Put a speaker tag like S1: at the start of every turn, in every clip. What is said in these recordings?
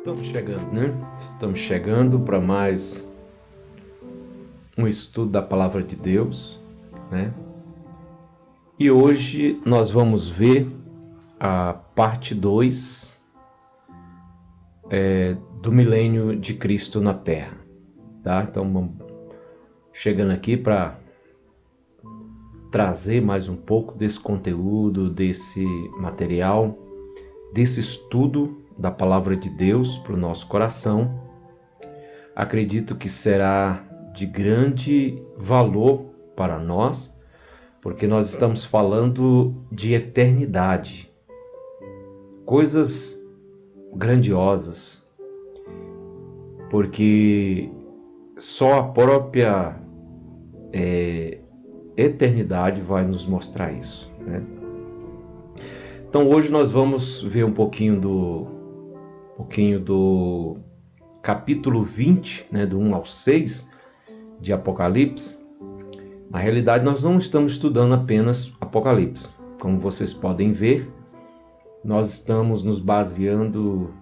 S1: Estamos chegando, né? Estamos chegando para mais um estudo da Palavra de Deus, né? E hoje nós vamos ver a parte 2 do milênio de Cristo na Terra, tá? Então, vamos chegando aqui para trazer mais um pouco desse conteúdo, desse material, desse estudo da Palavra de Deus para o nosso coração. Acredito que será de grande valor para nós, porque nós estamos falando de eternidade, coisas grandiosas, porque só a própria eternidade vai nos mostrar isso, né? Então hoje nós vamos ver um pouquinho do capítulo 20, né, do 1 ao 6 de Apocalipse. Na realidade, nós não estamos estudando apenas Apocalipse. Como vocês podem ver, nós estamos nos baseando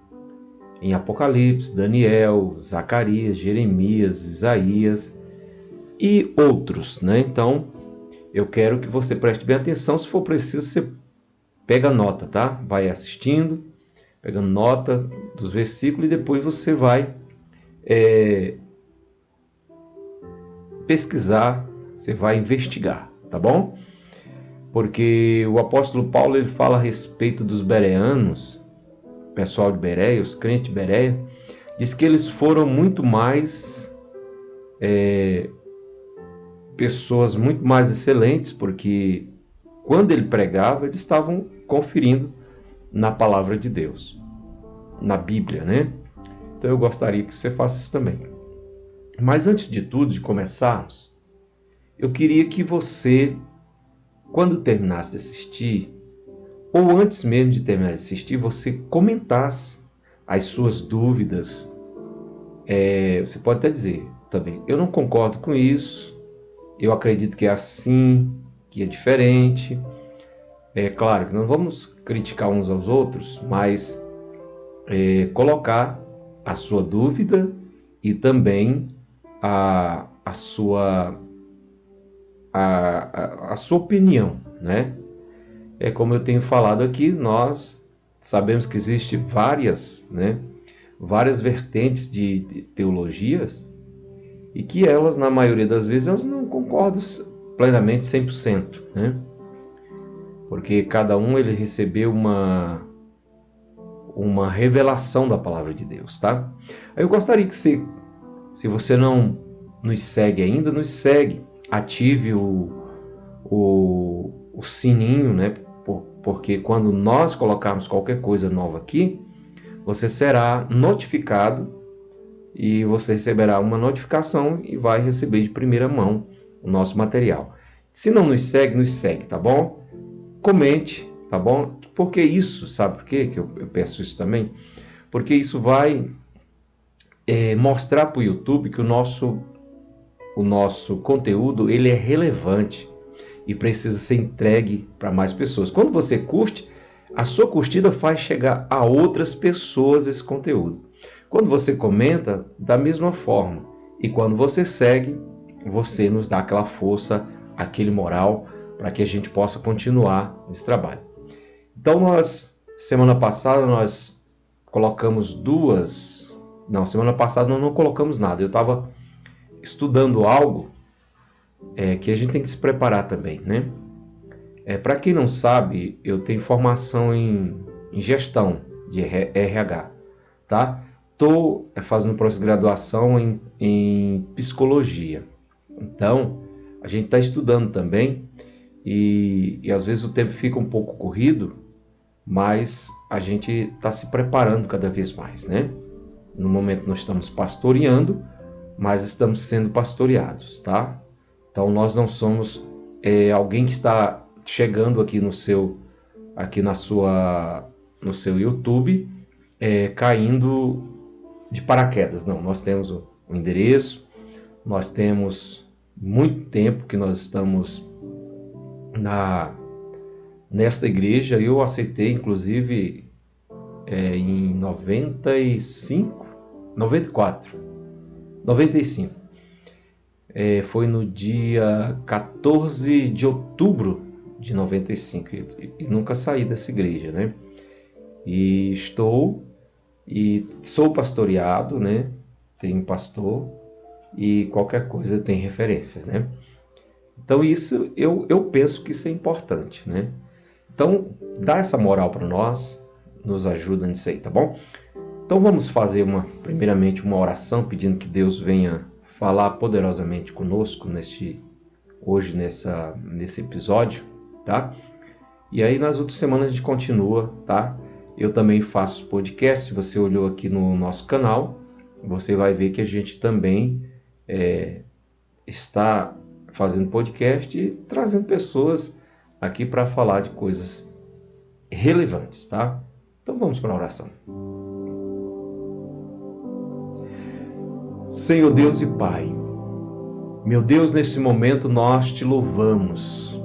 S1: em Apocalipse, Daniel, Zacarias, Jeremias, Isaías e outros, né? Então, eu quero que você preste bem atenção. Se for preciso, você pega nota, tá? Vai assistindo, pegando nota dos versículos, e depois você vai pesquisar, você vai investigar, tá bom? Porque o apóstolo Paulo, ele fala a respeito dos bereanos, pessoal de Bereia, os crentes de Bereia, diz que eles foram muito mais pessoas muito mais excelentes, porque quando ele pregava, eles estavam conferindo na palavra de Deus, na Bíblia, né? Então eu gostaria que você faça isso também. Mas antes de tudo, de começarmos, eu queria que você, quando terminasse de assistir, ou antes mesmo de terminar de assistir, você comentasse as suas dúvidas. Você pode até dizer também, eu não concordo com isso, eu acredito que é assim, que é diferente. É claro que não vamos criticar uns aos outros, mas colocar a sua dúvida e também a sua opinião, né? É como eu tenho falado aqui, nós sabemos que existem várias vertentes de teologias e que elas, na maioria das vezes, elas não concordam plenamente 100%, né? Porque cada um ele recebeu uma revelação da palavra de Deus, tá? Aí eu gostaria que você, se você não nos segue ainda, nos segue, ative o sininho, né? Porque quando nós colocarmos qualquer coisa nova aqui, você será notificado e você receberá uma notificação e vai receber de primeira mão o nosso material. Se não nos segue, tá bom? Comente, tá bom? Porque isso, sabe por quê que eu peço isso também? Porque isso vai mostrar para o YouTube que o nosso conteúdo ele é relevante e precisa ser entregue para mais pessoas. Quando você curte, a sua curtida faz chegar a outras pessoas esse conteúdo. Quando você comenta, da mesma forma. E quando você segue, você nos dá aquela força, aquele moral, para que a gente possa continuar esse trabalho. Então, semana passada, nós colocamos semana passada nós não colocamos nada. Eu estava estudando algo que a gente tem que se preparar também, né? Para quem não sabe, eu tenho formação em gestão de RH, tá? Estou fazendo pós-graduação em psicologia. Então, a gente está estudando também e às vezes o tempo fica um pouco corrido, mas a gente está se preparando cada vez mais, né? No momento nós estamos pastoreando, mas estamos sendo pastoreados, tá? Então nós não somos alguém que está chegando aqui no seu YouTube caindo de paraquedas. Não, nós temos o endereço, nós temos muito tempo que nós estamos nesta igreja. Eu aceitei inclusive em 95, 94, 95. Foi no dia 14 de outubro de 95 e nunca saí dessa igreja, né? E sou pastoreado, né? Tenho pastor e qualquer coisa tem referências, né? Então isso, eu penso que isso é importante, né? Então, dá essa moral para nós, nos ajuda nisso aí, tá bom? Então vamos fazer primeiramente uma oração, pedindo que Deus venha falar poderosamente conosco hoje nesse episódio, tá? E aí nas outras semanas a gente continua, tá? Eu também faço podcast. Se você olhou aqui no nosso canal, você vai ver que a gente também está fazendo podcast e trazendo pessoas aqui para falar de coisas relevantes, tá? Então vamos para a oração. Senhor Deus e Pai, meu Deus, nesse momento nós te louvamos.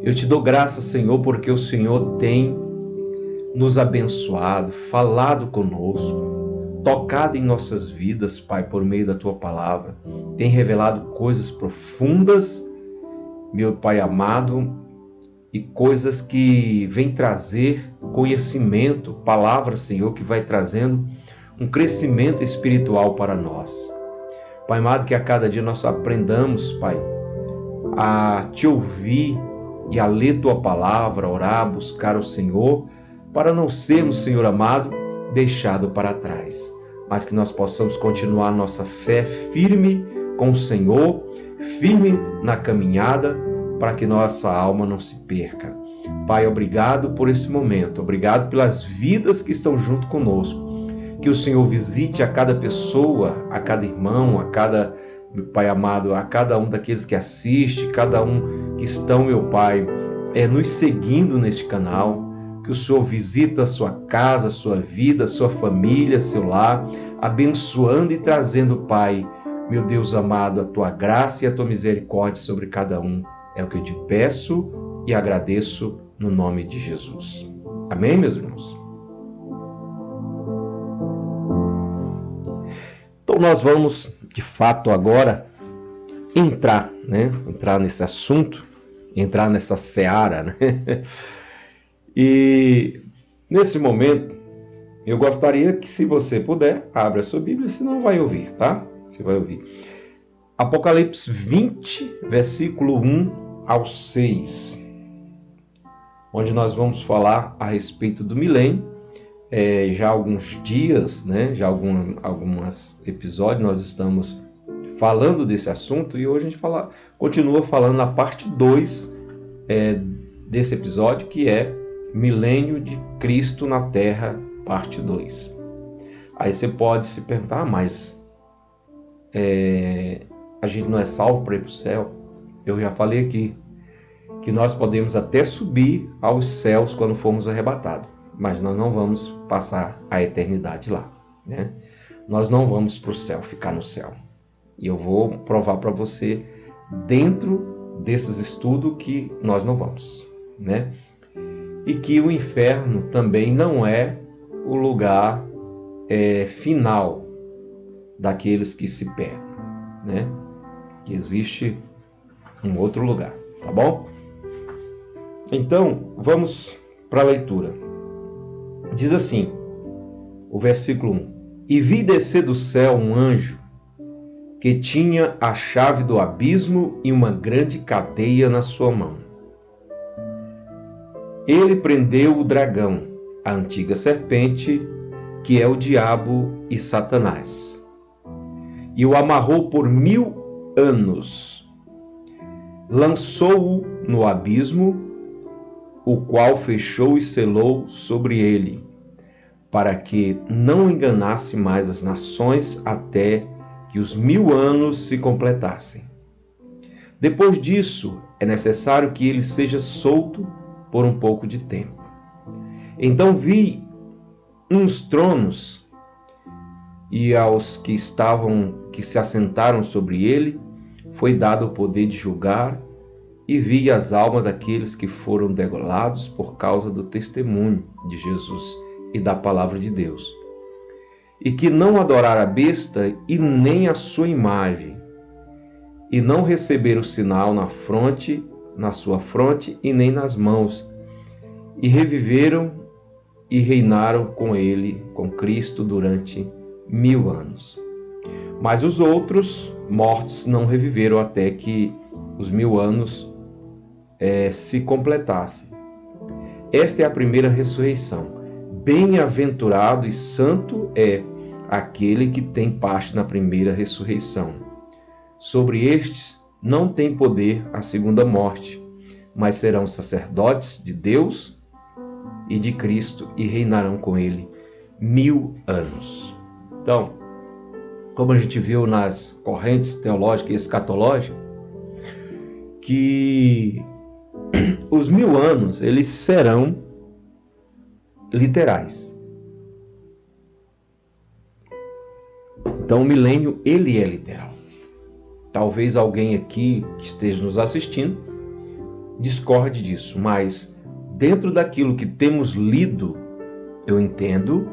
S1: Eu te dou graças, Senhor, porque o Senhor tem nos abençoado, falado conosco, tocado em nossas vidas, Pai, por meio da Tua palavra. Tem revelado coisas profundas, meu Pai amado, e coisas que vêm trazer conhecimento, palavra, Senhor, que vai trazendo um crescimento espiritual para nós. Pai amado, que a cada dia nós aprendamos, Pai, a Te ouvir e a ler Tua palavra, orar, buscar o Senhor, para não sermos, Senhor amado, deixado para trás, mas que nós possamos continuar nossa fé firme com o Senhor, firme na caminhada, para que nossa alma não se perca. Pai, obrigado por esse momento, obrigado pelas vidas que estão junto conosco. Que o Senhor visite a cada pessoa, a cada irmão, a cada, Pai amado, a cada um daqueles que assiste, cada um que estão, meu Pai, nos seguindo neste canal. Que o Senhor visita a sua casa, a sua vida, a sua família, seu lar, abençoando e trazendo, Pai, meu Deus amado, a Tua graça e a Tua misericórdia sobre cada um. É o que eu te peço e agradeço no nome de Jesus. Amém, meus irmãos? Então nós vamos, de fato, agora entrar nesse assunto, entrar nessa seara, né? E nesse momento, eu gostaria que, se você puder, abra a sua Bíblia, senão vai ouvir, tá? Você vai ouvir. Apocalipse 20, versículo 1 ao 6, onde nós vamos falar a respeito do milênio. Já há alguns dias, né? Já alguns episódios nós estamos falando desse assunto e hoje a gente continua falando na parte 2 desse episódio, que é Milênio de Cristo na Terra, parte 2. Aí você pode se perguntar, mas a gente não é salvo para ir para o céu? Eu já falei aqui que nós podemos até subir aos céus quando formos arrebatados, mas nós não vamos passar a eternidade lá, né? Nós não vamos para o céu, ficar no céu. E eu vou provar para você, dentro desses estudos, que nós não vamos, né? E que o inferno também não é o lugar final daqueles que se perdem, né? Que existe um outro lugar, tá bom? Então, vamos para a leitura. Diz assim, o versículo 1: E vi descer do céu um anjo que tinha a chave do abismo e uma grande cadeia na sua mão. Ele prendeu o dragão, a antiga serpente, que é o diabo e Satanás, e o amarrou por 1000 anos. Lançou-o no abismo, o qual fechou e selou sobre ele, para que não enganasse mais as nações até que os 1000 anos se completassem. Depois disso, é necessário que ele seja solto por um pouco de tempo. Então vi uns tronos, e aos que se assentaram sobre ele, foi dado o poder de julgar, e vi as almas daqueles que foram degolados por causa do testemunho de Jesus e da palavra de Deus, e que não adorar a besta e nem a sua imagem, e não receber o sinal na sua fronte e nem nas mãos, e reviveram e reinaram com ele, com Cristo, durante 1000 anos. Mas os outros mortos não reviveram até que os 1000 anos se completassem. Esta é a primeira ressurreição. Bem-aventurado e santo é aquele que tem parte na primeira ressurreição. Sobre estes não tem poder a segunda morte, mas serão sacerdotes de Deus e de Cristo e reinarão com ele 1000 anos. Então, como a gente viu nas correntes teológicas e escatológicas, que os 1000 anos, eles serão literais. Então, o milênio, ele é literal. Talvez alguém aqui que esteja nos assistindo discorde disso, mas dentro daquilo que temos lido, eu entendo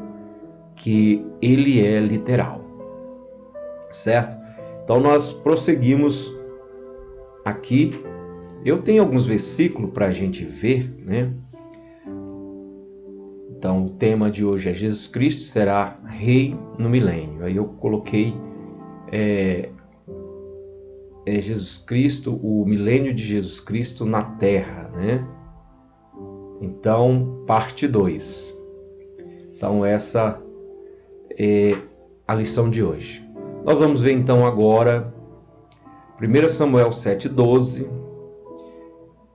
S1: que ele é literal, certo? Então nós prosseguimos aqui. Eu tenho alguns versículos para a gente ver, né? Então o tema de hoje é Jesus Cristo será Rei no milênio. Aí eu coloquei Jesus Cristo, o milênio de Jesus Cristo na Terra, né? Então, parte 2. Então, essa é a lição de hoje. Nós vamos ver então agora 1 Samuel 7:12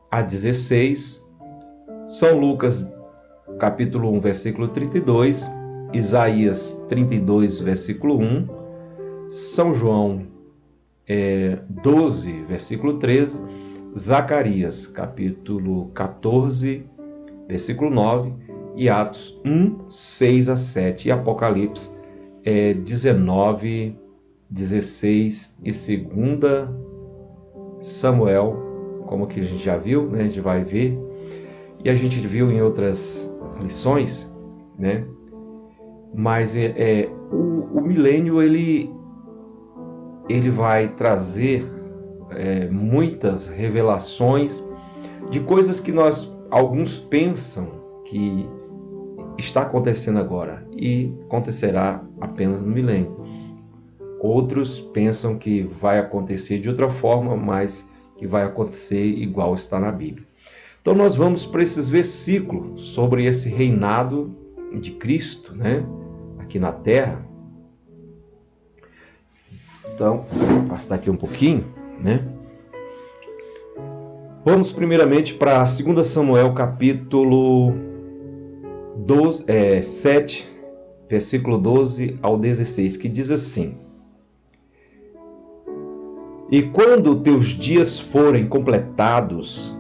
S1: a 16, São Lucas capítulo 1, versículo 32, Isaías 32, versículo 1, São João 12, versículo 13, Zacarias capítulo 14, versículo 9, e Atos 1, 6 a 7, e Apocalipse 19, 16, e 2 Samuel, como que a gente já viu, né? A gente vai ver, e a gente viu em outras lições, né? Mas o milênio, ele vai trazer muitas revelações de coisas que alguns pensam que está acontecendo agora e acontecerá apenas no milênio. Outros pensam que vai acontecer de outra forma, mas que vai acontecer igual está na Bíblia. Então nós vamos para esses versículos sobre esse reinado de Cristo, né, aqui na Terra. Então, vou afastar aqui um pouquinho, né? Vamos primeiramente para 2 Samuel capítulo 7, versículo 12 ao 16, que diz assim: E quando teus dias forem completados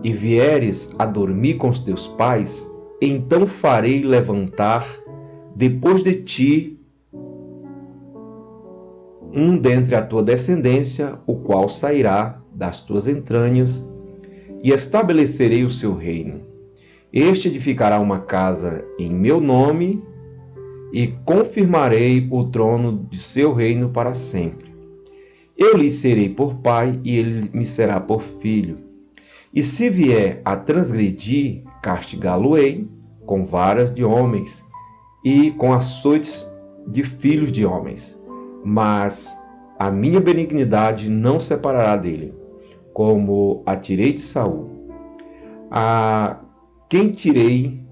S1: e vieres a dormir com os teus pais, então farei levantar depois de ti um dentre a tua descendência, o qual sairá das tuas entranhas, e estabelecerei o seu reino. Este edificará uma casa em meu nome, e confirmarei o trono de seu reino para sempre. Eu lhe serei por pai, e ele me será por filho. E se vier a transgredir, castigá-lo-ei com varas de homens e com açoites de filhos de homens. Mas a minha benignidade não separará dele, como a tirei de Saul, a quem tirei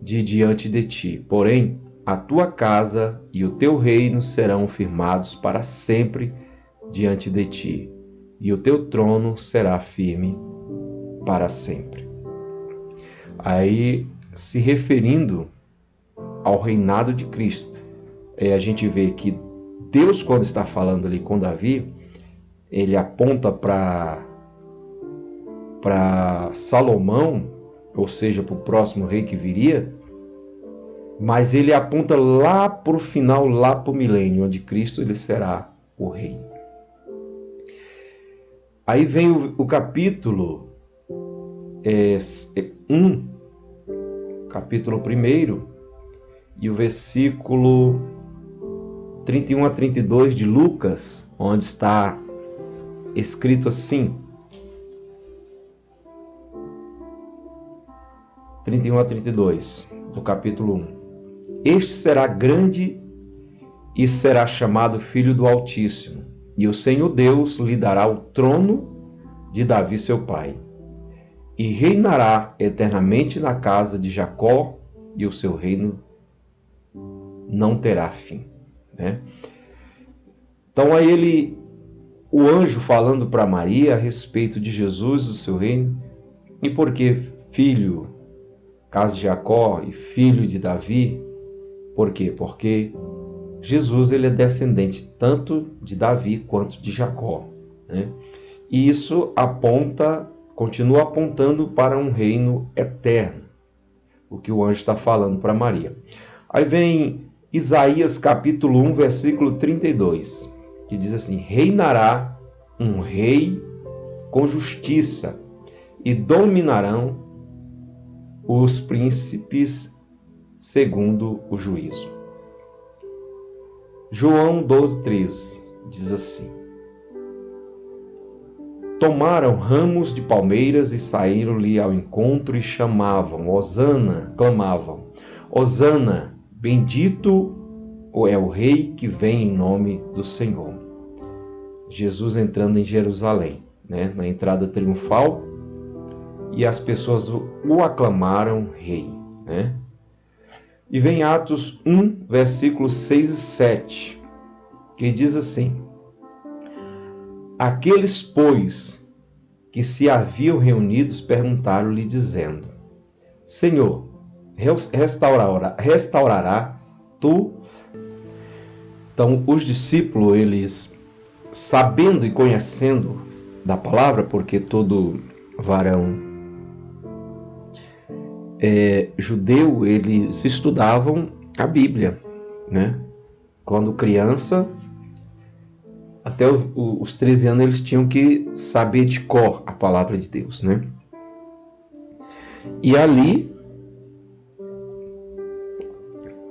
S1: de diante de ti. Porém, a tua casa e o teu reino serão firmados para sempre diante de ti, e o teu trono será firme para sempre. Aí, se referindo ao reinado de Cristo, a gente vê que Deus, quando está falando ali com Davi, ele aponta para Salomão, ou seja, para o próximo rei que viria, mas ele aponta lá para o final, lá para o milênio, onde Cristo ele será o rei. Aí vem o capítulo capítulo 1 e o versículo 31 a 32 de Lucas, onde está escrito assim, 31 a 32 do capítulo 1. Este será grande e será chamado Filho do Altíssimo, e o Senhor Deus lhe dará o trono de Davi seu pai, e reinará eternamente na casa de Jacó, e o seu reino não terá fim. Né? Então aí o anjo falando para Maria a respeito de Jesus, do seu reino, e por que filho, casa de Jacó, e filho de Davi? Por quê? Porque Jesus ele é descendente tanto de Davi quanto de Jacó. Né? E isso continua apontando para um reino eterno, o que o anjo está falando para Maria. Aí vem Isaías capítulo 1, versículo 32, que diz assim, reinará um rei com justiça e dominarão os príncipes segundo o juízo. João 12:13 diz assim, tomaram ramos de palmeiras e saíram-lhe ao encontro e clamavam, Hosana, bendito é o rei que vem em nome do Senhor. Jesus entrando em Jerusalém, né, na entrada triunfal, e as pessoas o aclamaram rei. Né? E vem Atos 1, versículos 6 e 7, que diz assim, aqueles, pois, que se haviam reunidos perguntaram-lhe, dizendo, Senhor, restaurará tu? Então, os discípulos, eles, sabendo e conhecendo da palavra, porque todo varão judeu, eles estudavam a Bíblia, né? Quando criança, até os 13 anos, eles tinham que saber de cor a palavra de Deus, né? E ali,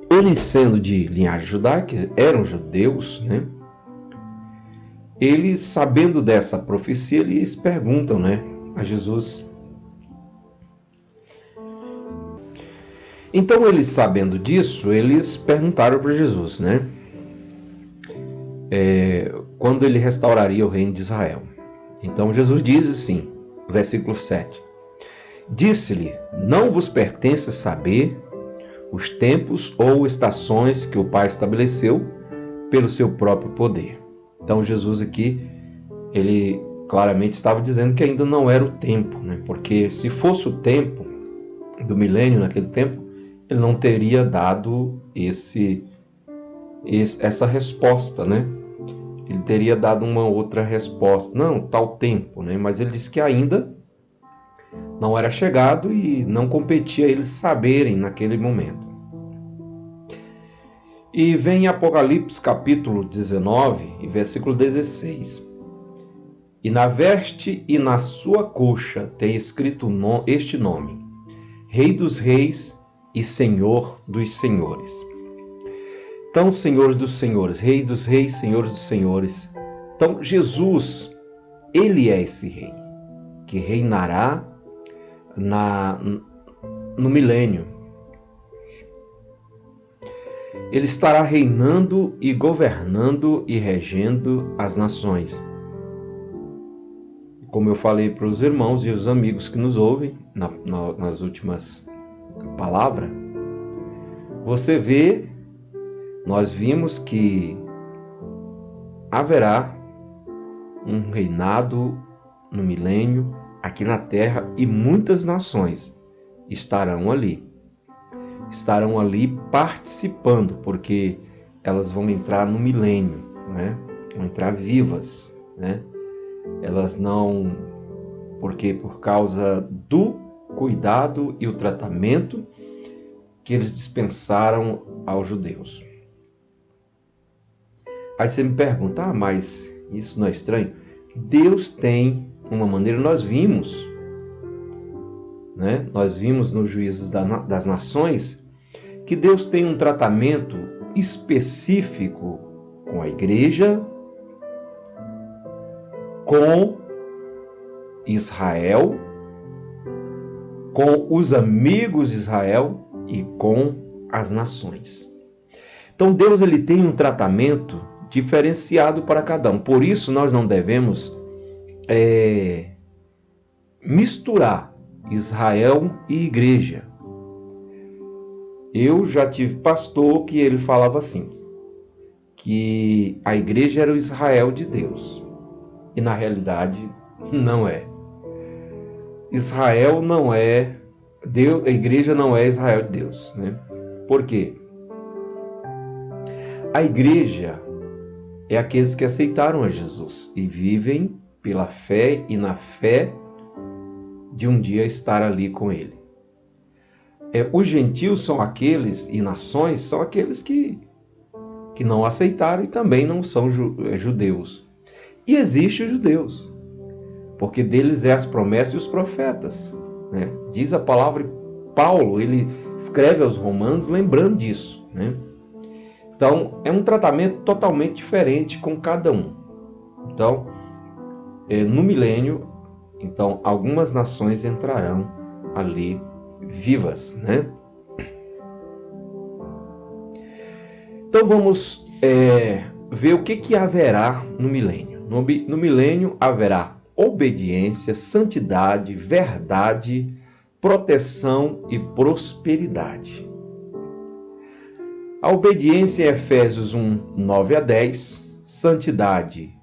S1: eles sendo de linhagem judaica, eram judeus, né? Eles, sabendo dessa profecia, eles perguntam, né, a Jesus. Então, eles sabendo disso, eles perguntaram para Jesus, né? Quando ele restauraria o reino de Israel. Então, Jesus diz assim, versículo 7. Disse-lhe, não vos pertence saber os tempos ou estações que o Pai estabeleceu pelo seu próprio poder. Então, Jesus aqui, ele claramente estava dizendo que ainda não era o tempo, né? Porque se fosse o tempo do milênio naquele tempo, ele não teria dado essa resposta, né? Ele teria dado uma outra resposta. Não, tal tempo, né? Mas ele disse que ainda não era chegado e não competia a eles saberem naquele momento. E vem Apocalipse capítulo 19 e versículo 16. E na veste e na sua coxa tem escrito este nome, Rei dos Reis e Senhor dos Senhores. Então, Senhores dos Senhores, Reis dos Reis, Senhores dos Senhores. Então, Jesus, ele é esse rei, que reinará no milênio. Ele estará reinando e governando e regendo as nações. Como eu falei para os irmãos e os amigos que nos ouvem nas últimas palavras, você vê, nós vimos que haverá um reinado no milênio aqui na terra e muitas nações estarão ali participando, porque elas vão entrar no milênio, né? Vão entrar vivas, né? Elas não, porque por causa do cuidado e o tratamento que eles dispensaram aos judeus. Aí você me pergunta, mas isso não é estranho? Deus tem uma maneira, nós vimos né? Nós vimos nos Juízos das Nações que Deus tem um tratamento específico com a igreja, com Israel, com os amigos de Israel e com as nações. Então Deus ele tem um tratamento diferenciado para cada um. Por isso nós não devemos misturar Israel e igreja. Eu já tive pastor que ele falava assim, que a igreja era o Israel de Deus. E na realidade não é. Israel não é Deus, a igreja não é Israel de Deus, né? Por quê? A igreja é aqueles que aceitaram a Jesus e vivem pela fé e na fé de um dia estar ali com ele. Os gentios são aqueles, e nações são aqueles que não aceitaram e também não são judeus. E existem os judeus, porque deles é as promessas e os profetas, né? Diz a palavra, Paulo, ele escreve aos Romanos lembrando disso, né? Então, é um tratamento totalmente diferente com cada um. Então, no milênio, então, algumas nações entrarão ali vivas, né? Então, vamos ver o que haverá no milênio. No milênio haverá obediência, santidade, verdade, proteção e prosperidade. A obediência em Efésios 1, 9 a 10, santidade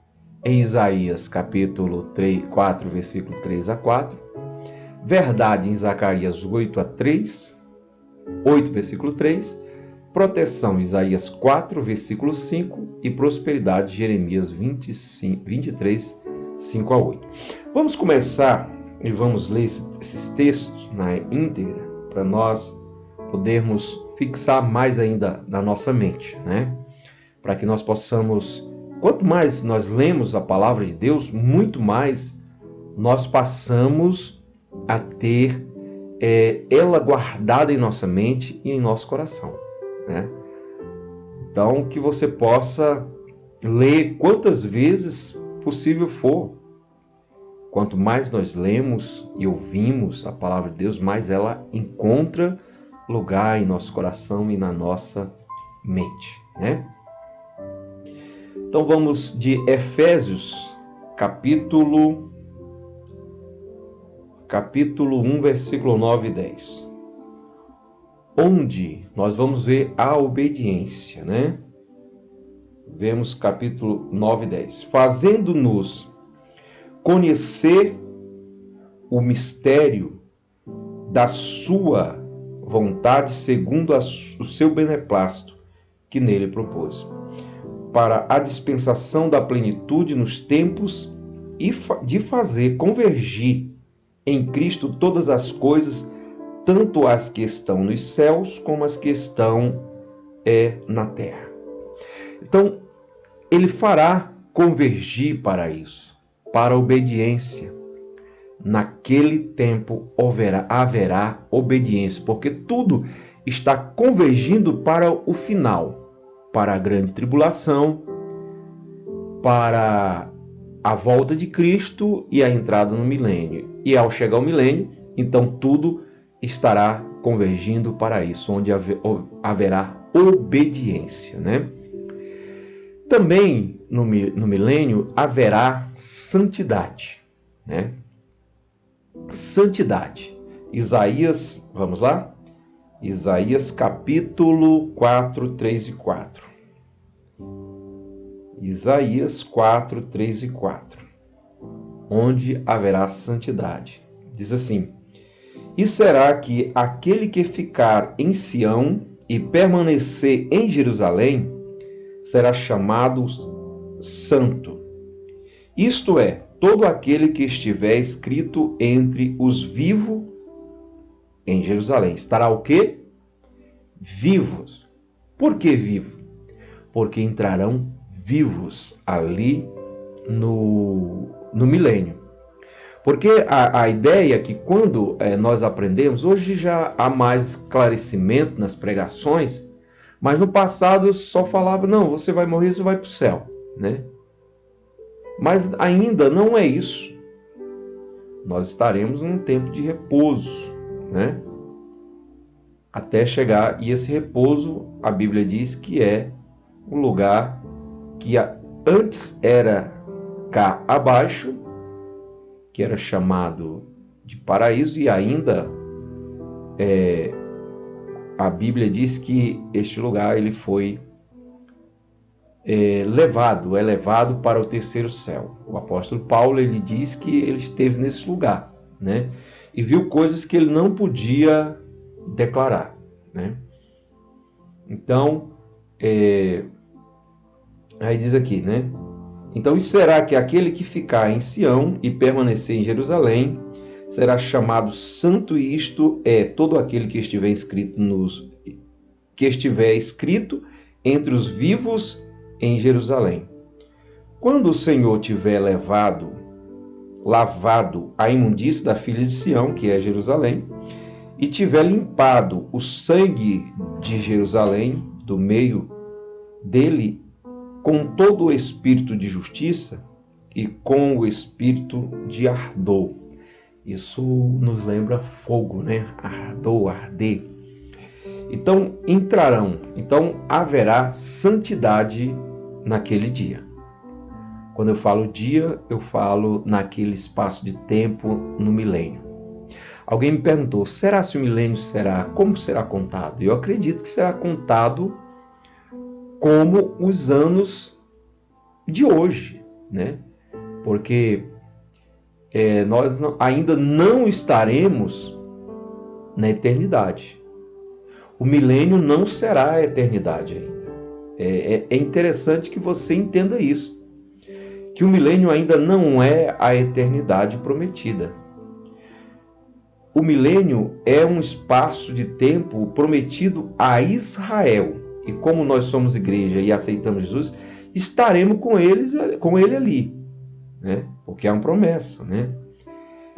S1: em Isaías capítulo 4, versículo 3 a 4, verdade em Zacarias 8 a 3, 8, versículo 3, proteção em Isaías 4, versículo 5 e prosperidade Jeremias 23, 5 a 8. Vamos começar e vamos ler esses textos na íntegra para nós podermos fixar mais ainda na nossa mente, né? Para que nós possamos, quanto mais nós lemos a palavra de Deus, muito mais nós passamos a ter ela guardada em nossa mente e em nosso coração, né? Então, que você possa ler quantas vezes possível for. Quanto mais nós lemos e ouvimos a palavra de Deus, mais ela encontra lugar em nosso coração e na nossa mente, né? Então vamos de Efésios, capítulo 1, versículo 9 e 10. Onde nós vamos ver a obediência, né? Vemos capítulo 9 e 10. Fazendo-nos conhecer o mistério da sua vontade segundo o seu beneplácito que nele propôs, para a dispensação da plenitude nos tempos e de fazer convergir em Cristo todas as coisas, tanto as que estão nos céus como as que estão na terra. Então, ele fará convergir para isso, para a obediência. Naquele tempo haverá obediência, porque tudo está convergindo para o final, para a grande tribulação, para a volta de Cristo e a entrada no milênio. E ao chegar ao milênio, então tudo estará convergindo para isso, onde haverá obediência, né? Também no milênio haverá santidade, né? Santidade. Isaías, vamos lá? Isaías capítulo 4, 3 e 4. Isaías 4, 3 e 4. Onde haverá santidade. Diz assim: E será que aquele que ficar em Sião e permanecer em Jerusalém será chamado santo. Isto é, todo aquele que estiver escrito entre os vivos em Jerusalém. Estará o quê? Vivos. Por que vivo? Porque entrarão vivos ali no milênio. Porque a ideia é que quando nós aprendemos, hoje já há mais esclarecimento nas pregações, mas no passado só falava, não, você vai morrer, você vai para o céu, né? Mas ainda não é isso. Nós estaremos num tempo de repouso, né? Até chegar, e esse repouso, a Bíblia diz que é um lugar que antes era cá abaixo, que era chamado de paraíso, e ainda a Bíblia diz que este lugar ele foi elevado para o terceiro céu. O apóstolo Paulo ele diz que ele esteve nesse lugar, né? E viu coisas que ele não podia declarar, né? Então, aí diz aqui, né? Então, e será que aquele que ficar em Sião e permanecer em Jerusalém será chamado santo, e isto é todo aquele que estiver escrito entre os vivos em Jerusalém. Quando o Senhor tiver lavado a imundície da filha de Sião, que é Jerusalém, e tiver limpado o sangue de Jerusalém do meio dele com todo o espírito de justiça e com o espírito de ardor. Isso nos lembra fogo, né? Ardor, arder. Então haverá santidade naquele dia. Quando eu falo dia, eu falo naquele espaço de tempo no milênio. Alguém me perguntou, será se o milênio como será contado? Eu acredito que será contado como os anos de hoje, né? Porque nós ainda não estaremos na eternidade. O milênio não será a eternidade ainda. É interessante que você entenda isso, que o milênio ainda não é a eternidade prometida. O milênio é um espaço de tempo prometido a Israel. E como nós somos igreja e aceitamos Jesus, estaremos com ele ali, né? Porque é uma promessa, né?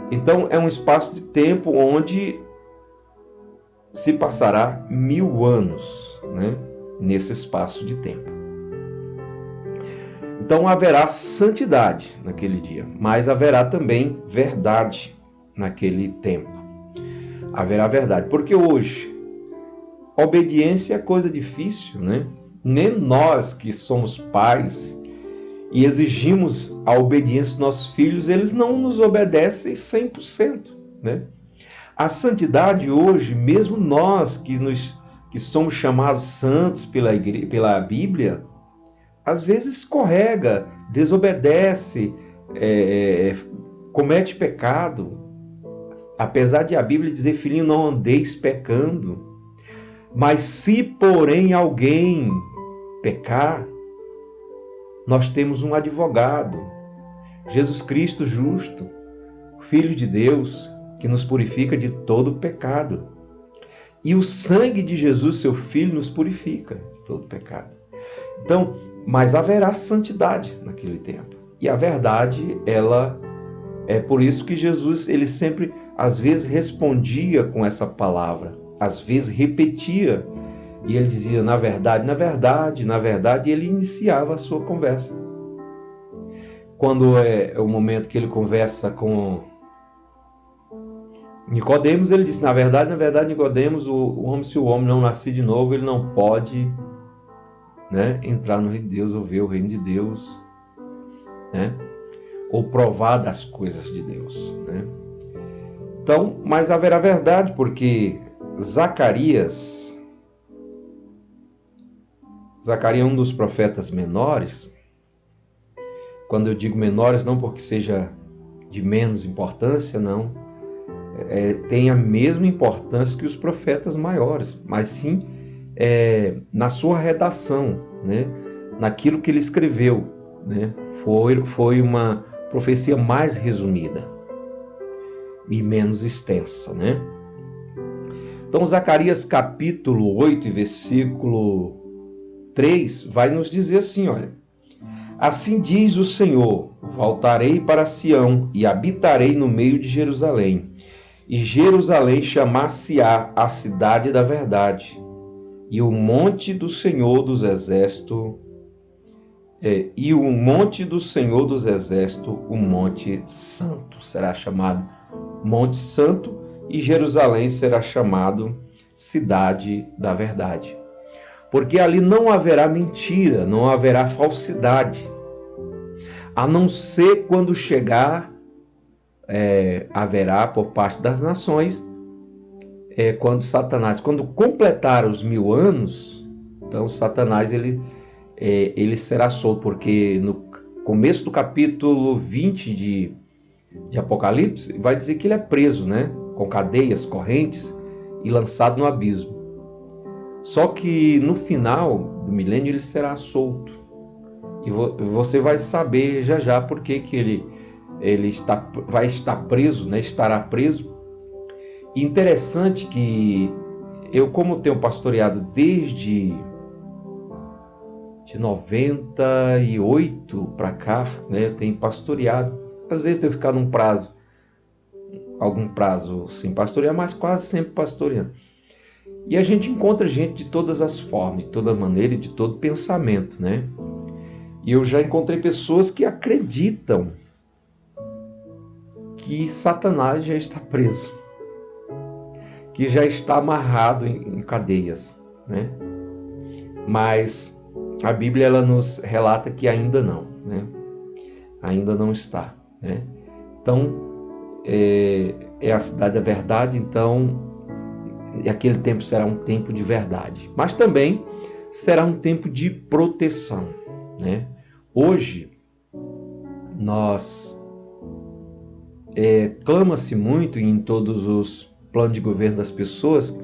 S1: Então é um espaço de tempo onde se passará 1000 anos, né? Nesse espaço de tempo. Então haverá santidade naquele dia, mas haverá também verdade naquele tempo. Haverá verdade, porque hoje obediência é coisa difícil, né? Nem nós que somos pais e exigimos a obediência dos nossos filhos, eles não nos obedecem 100%, né? A santidade hoje, mesmo nós que somos chamados santos pela Bíblia, às vezes escorrega, desobedece, comete pecado. Apesar de a Bíblia dizer, filhinho, não andeis pecando. Mas se, porém, alguém pecar, nós temos um advogado, Jesus Cristo justo, Filho de Deus, que nos purifica de todo pecado. E o sangue de Jesus, seu Filho, nos purifica de todo pecado. Então, mas haverá santidade naquele tempo. E a verdade, ela é por isso que Jesus, ele sempre, às vezes, respondia com essa palavra. Às vezes repetia, e ele dizia, na verdade, e ele iniciava a sua conversa. Quando é o momento que ele conversa com Nicodemos, ele disse, na verdade, Nicodemos, se o homem não nascer de novo, ele não pode, né, entrar no reino de Deus, ou ver o reino de Deus, né, ou provar das coisas de Deus, né. Então, mas haverá verdade, porque Zacarias é um dos profetas menores. Quando eu digo menores, não porque seja de menos importância, não. Tem a mesma importância que os profetas maiores, mas sim na sua redação, né? Naquilo que ele escreveu, né? Foi uma profecia mais resumida e menos extensa, né? Então, Zacarias capítulo 8, versículo 3, vai nos dizer assim, olha, Assim diz o Senhor: voltarei para Sião e habitarei no meio de Jerusalém. E Jerusalém chamar-se-á a cidade da verdade, e o monte do Senhor dos Exércitos, o Monte Santo, será chamado Monte Santo, e Jerusalém será chamado Cidade da Verdade. Porque ali não haverá mentira, não haverá falsidade, a não ser quando chegar, haverá por parte das nações, quando completar os 1000 anos, então Satanás ele será solto, porque no começo do capítulo 20 de Apocalipse vai dizer que ele é preso, né, com cadeias, correntes e lançado no abismo. Só que no final do milênio ele será solto. E você vai saber já já por que ele vai estar preso, né? Estará preso. E interessante que eu, como tenho pastoreado desde de 98 para cá, né? Eu tenho pastoreado. Às vezes tenho ficado algum prazo sem pastorear, mas quase sempre pastoreando. E a gente encontra gente de todas as formas, de toda maneira e de todo pensamento, né? E eu já encontrei pessoas que acreditam que Satanás já está preso, que já está amarrado em cadeias, né? Mas a Bíblia ela nos relata que ainda não, né? Ainda não está, né? Então, é a cidade da verdade, então aquele tempo será um tempo de verdade, mas também será um tempo de proteção, né? Hoje, clama-se muito em todos os planos de governo das pessoas,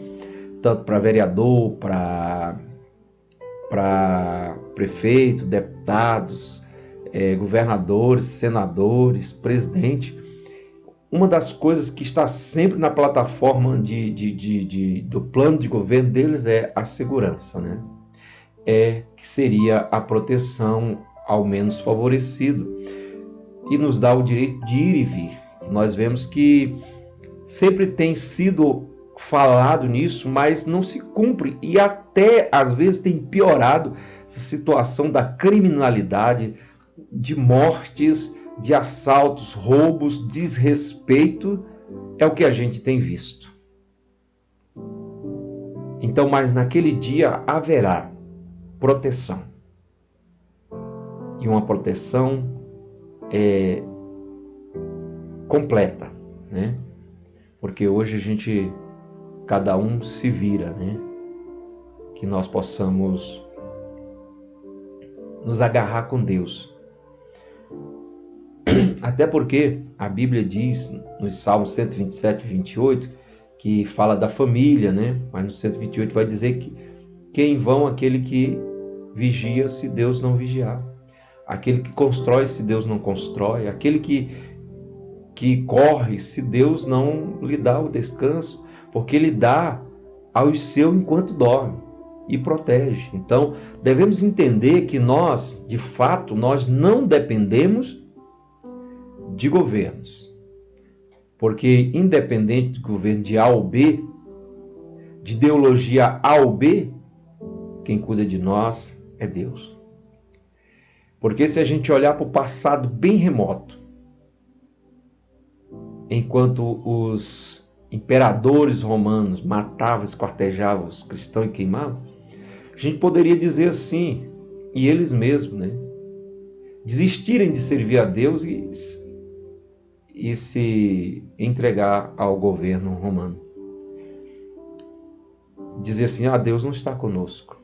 S1: tanto para vereador, para prefeito, deputados, governadores, senadores, presidente. Uma das coisas que está sempre na plataforma do plano de governo deles é a segurança, né? Que seria a proteção ao menos favorecido e nos dá o direito de ir e vir. Nós vemos que sempre tem sido falado nisso, mas não se cumpre e até às vezes tem piorado essa situação da criminalidade, de mortes, de assaltos, roubos, desrespeito, é o que a gente tem visto. Então, mas naquele dia haverá proteção. E uma proteção completa, né? Porque hoje cada um se vira, né? Que nós possamos nos agarrar com Deus. Até porque a Bíblia diz, nos Salmos 127 e 28, que fala da família, né? Mas no 128 vai dizer que em vão aquele que vigia se Deus não vigiar, aquele que constrói se Deus não constrói, aquele que corre se Deus não lhe dá o descanso, porque Ele dá aos seus enquanto dorme e protege. Então, devemos entender que nós, de fato, nós não dependemos de governos, porque independente do governo de A ou B, de ideologia A ou B, quem cuida de nós é Deus. Porque se a gente olhar para o passado bem remoto, enquanto os imperadores romanos matavam, esquartejavam os cristãos e queimavam, a gente poderia dizer assim, e eles mesmos, né, desistirem de servir a Deus e se entregar ao governo romano. Dizer assim, Deus não está conosco.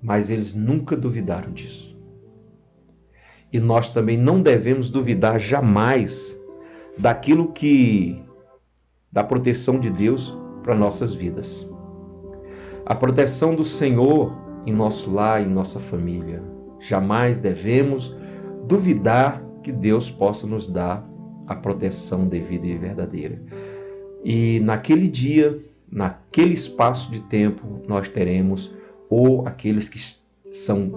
S1: Mas eles nunca duvidaram disso. E nós também não devemos duvidar jamais da proteção de Deus para nossas vidas. A proteção do Senhor em nosso lar, em nossa família. Jamais devemos duvidar que Deus possa nos dar a proteção devida e verdadeira. E naquele dia, naquele espaço de tempo, nós teremos, ou aqueles que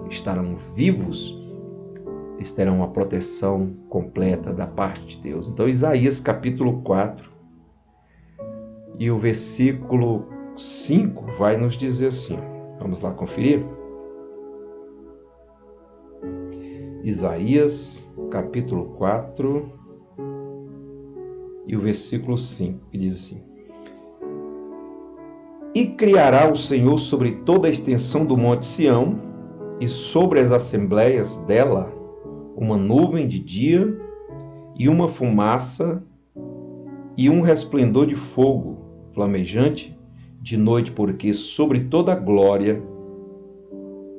S1: estarão vivos, eles terão uma proteção completa da parte de Deus. Então, Isaías capítulo 4 e o versículo 5 vai nos dizer assim. Vamos lá conferir? Isaías capítulo 4 e o versículo 5, que diz assim: E criará o Senhor sobre toda a extensão do monte Sião e sobre as assembleias dela uma nuvem de dia e uma fumaça e um resplendor de fogo flamejante de noite, porque sobre toda a glória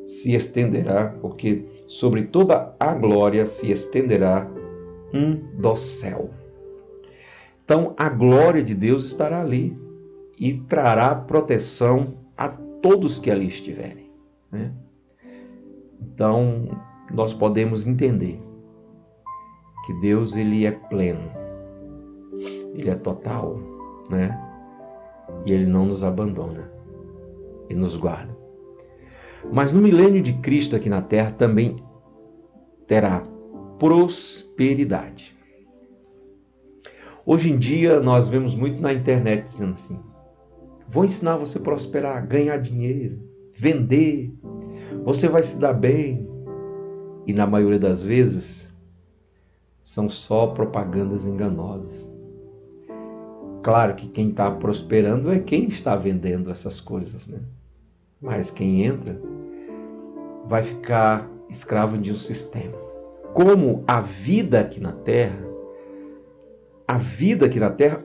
S1: se estenderá, porque sobre toda a glória se estenderá um dossel. Então a glória de Deus estará ali e trará proteção a todos que ali estiverem, né? Então nós podemos entender que Deus, ele é pleno, ele é total, né? E ele não nos abandona, ele nos guarda. Mas no milênio de Cristo aqui na terra também terá prosperidade. Hoje em dia nós vemos muito na internet dizendo assim: vou ensinar você a prosperar, ganhar dinheiro, vender, você vai se dar bem. E na maioria das vezes são só propagandas enganosas. Claro que quem está prosperando é quem está vendendo essas coisas, né? Mas quem entra vai ficar escravo de um sistema. Como a vida aqui na Terra,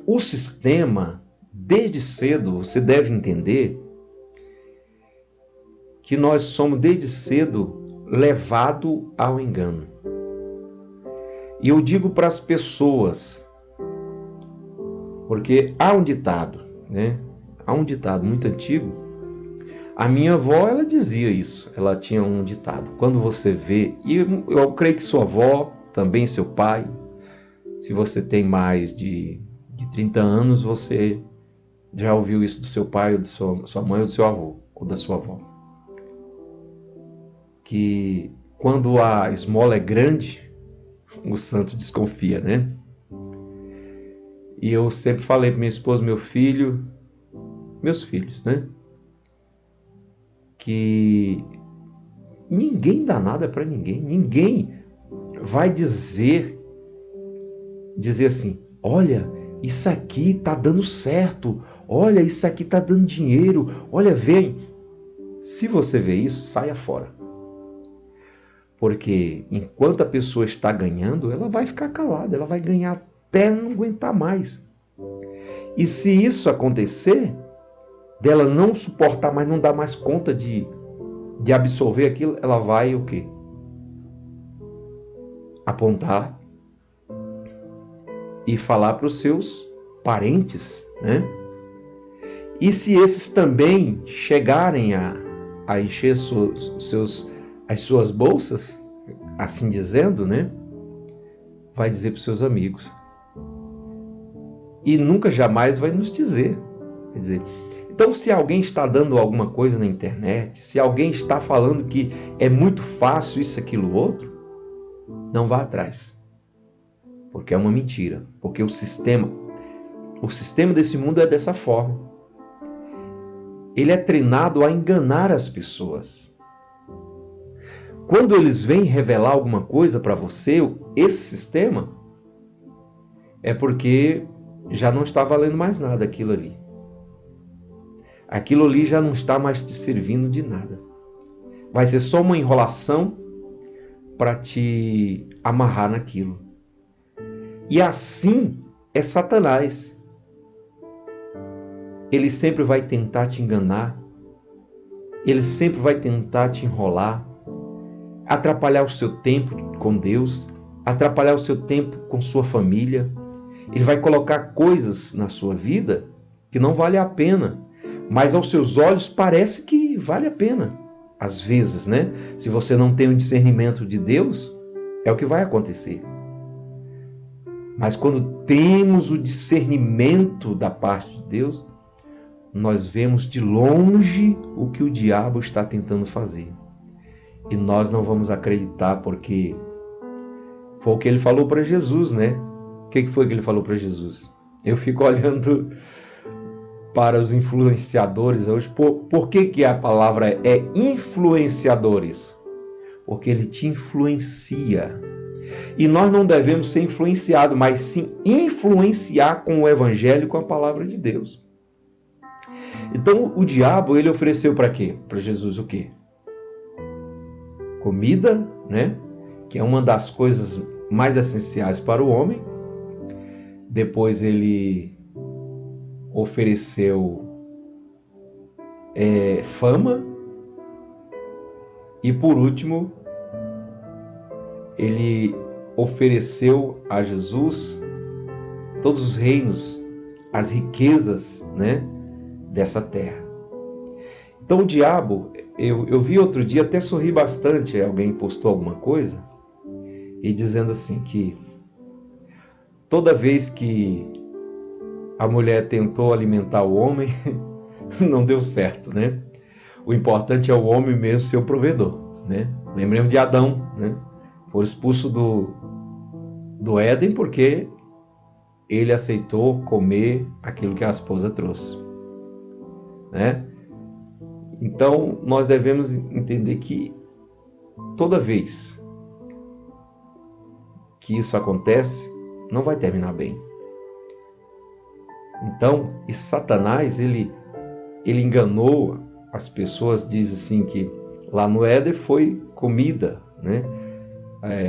S1: o sistema, desde cedo, você deve entender que nós somos desde cedo levados ao engano. E eu digo para as pessoas, porque há um ditado, né? Há um ditado muito antigo. A minha avó, ela dizia isso. Ela tinha um ditado: quando você vê, e eu creio que sua avó, também seu pai, se você tem mais de 30 anos, você já ouviu isso do seu pai, ou de sua mãe, ou do seu avô, ou da sua avó. Que quando a esmola é grande, o santo desconfia, né? E eu sempre falei para minha esposa, meus filhos, né? Que ninguém dá nada para ninguém. Ninguém vai dizer assim: olha, isso aqui tá dando certo. Olha, isso aqui tá dando dinheiro. Olha, vem. Se você vê isso, saia fora. Porque enquanto a pessoa está ganhando, ela vai ficar calada, ela vai ganhar até não aguentar mais. E se isso acontecer, dela não suportar mais, não dar mais conta de absorver aquilo, ela vai o quê? Apontar e falar para os seus parentes, né? E se esses também chegarem a encher as suas bolsas, assim dizendo, né? Vai dizer para os seus amigos. E nunca jamais vai nos dizer. Quer dizer, então se alguém está dando alguma coisa na internet, se alguém está falando que é muito fácil isso, aquilo, outro, não vá atrás. Porque é uma mentira. Porque o sistema desse mundo é dessa forma. Ele é treinado a enganar as pessoas. Quando eles vêm revelar alguma coisa para você, esse sistema, é porque já não está valendo mais nada aquilo ali. Aquilo ali já não está mais te servindo de nada. Vai ser só uma enrolação para te amarrar naquilo. E assim é Satanás. Ele sempre vai tentar te enganar. Ele sempre vai tentar te enrolar, atrapalhar o seu tempo com Deus, atrapalhar o seu tempo com sua família. Ele vai colocar coisas na sua vida que não vale a pena, mas aos seus olhos parece que vale a pena. Às vezes, né? Se você não tem o discernimento de Deus, é o que vai acontecer. Mas quando temos o discernimento da parte de Deus, nós vemos de longe o que o diabo está tentando fazer. E nós não vamos acreditar, porque Foi o que ele falou para Jesus, né? O que foi que ele falou para Jesus? Eu fico olhando para os influenciadores hoje. Por que a palavra é influenciadores? Porque ele te influencia. E nós não devemos ser influenciados, mas sim influenciar com o evangelho, com a palavra de Deus. Então o diabo, ele ofereceu para quê? Para Jesus o quê? Comida, né? Que é uma das coisas mais essenciais para o homem. Depois ele ofereceu fama. E por último, ele ofereceu a Jesus todos os reinos, as riquezas, né, dessa terra. Então o diabo, eu vi outro dia, até sorri bastante, alguém postou alguma coisa, e dizendo assim que toda vez que a mulher tentou alimentar o homem, não deu certo, né? O importante é o homem mesmo ser o provedor, né? Lembremos de Adão, né? Foi expulso do Éden porque ele aceitou comer aquilo que a esposa trouxe, né? Então nós devemos entender que toda vez que isso acontece, não vai terminar bem. Então, e Satanás, ele enganou as pessoas, diz assim que lá no Éden foi comida, né?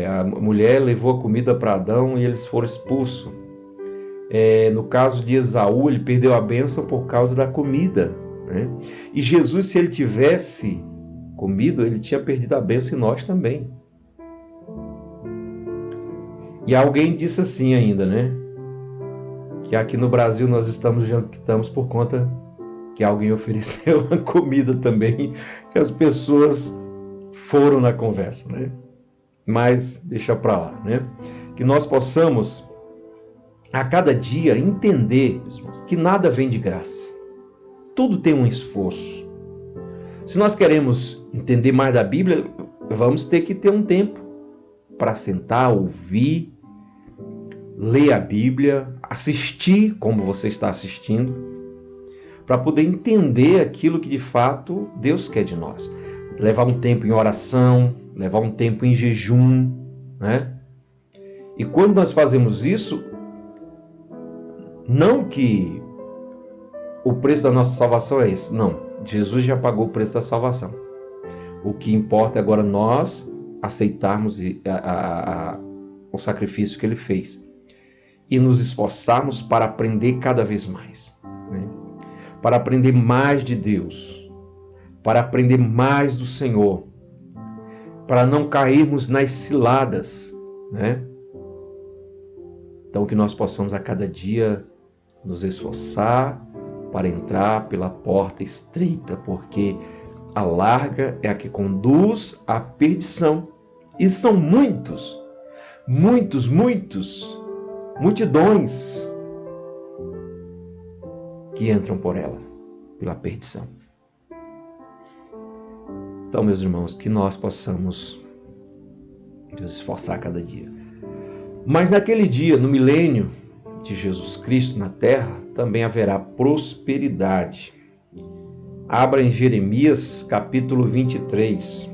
S1: A mulher levou a comida para Adão e eles foram expulsos. No caso de Esaú, ele perdeu a bênção por causa da comida, né? E Jesus, se ele tivesse comido, ele tinha perdido a bênção e nós também. E alguém disse assim ainda, né? Que aqui no Brasil nós estamos do jeito que estamos por conta que alguém ofereceu a comida também, que as pessoas foram na conversa, né? Mas deixa para lá, né? Que nós possamos a cada dia entender, irmãos, que nada vem de graça. Tudo tem um esforço. Se nós queremos entender mais da Bíblia, vamos ter que ter um tempo para sentar, ouvir, ler a Bíblia, assistir como você está assistindo, para poder entender aquilo que de fato Deus quer de nós. Levar um tempo em oração, levar um tempo em jejum, né? E quando nós fazemos isso, não que o preço da nossa salvação é esse, não. Jesus já pagou o preço da salvação. O que importa é agora nós aceitarmos o sacrifício que ele fez e nos esforçarmos para aprender cada vez mais, né? Para aprender mais de Deus, para aprender mais do Senhor, para não cairmos nas ciladas, né? Então que nós possamos a cada dia nos esforçar para entrar pela porta estreita, porque a larga é a que conduz à perdição. E são muitos, multidões que entram por ela, pela perdição. Então, meus irmãos, que nós possamos nos esforçar cada dia. Mas naquele dia, no milênio de Jesus Cristo na terra, também haverá prosperidade. Abra em Jeremias capítulo 23.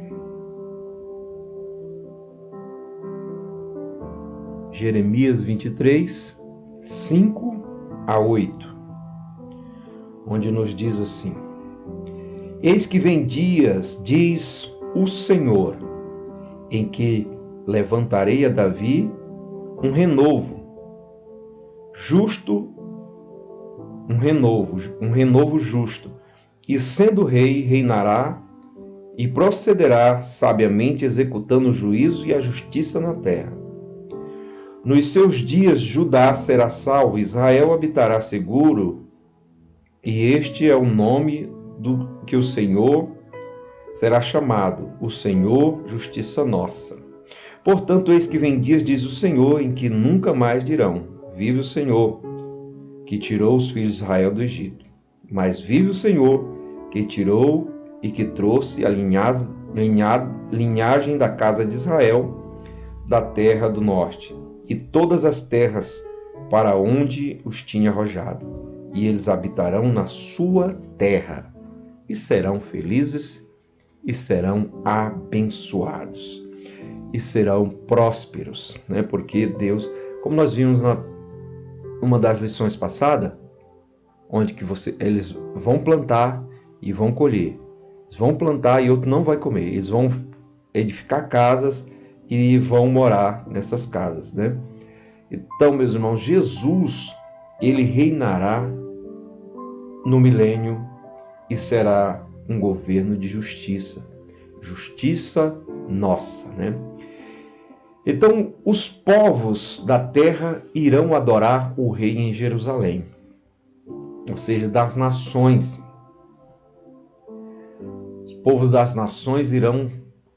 S1: Jeremias 23, 5 a 8, onde nos diz assim: Eis que vem dias, diz o Senhor, em que levantarei a Davi um renovo, justo, um renovo justo, e sendo rei, reinará e procederá sabiamente, executando o juízo e a justiça na terra. Nos seus dias Judá será salvo, Israel habitará seguro, e este é o nome do que o Senhor será chamado, o Senhor, justiça nossa. Portanto, eis que vem dias, diz o Senhor, em que nunca mais dirão, vive o Senhor, que tirou os filhos de Israel do Egito. Mas vive o Senhor, que tirou e que trouxe a linhagem da casa de Israel da terra do norte, e todas as terras para onde os tinha arrojado, e eles habitarão na sua terra, e serão felizes, e serão abençoados, e serão prósperos, né? Porque Deus, como nós vimos numa das lições passadas, onde que eles vão plantar e vão colher, eles vão plantar e outro não vai comer, eles vão edificar casas e vão morar nessas casas, né? Então, meus irmãos, Jesus, ele reinará no milênio e será um governo de justiça, justiça nossa, né? Então, os povos da terra irão adorar o rei em Jerusalém, ou seja, das nações. Os povos das nações irão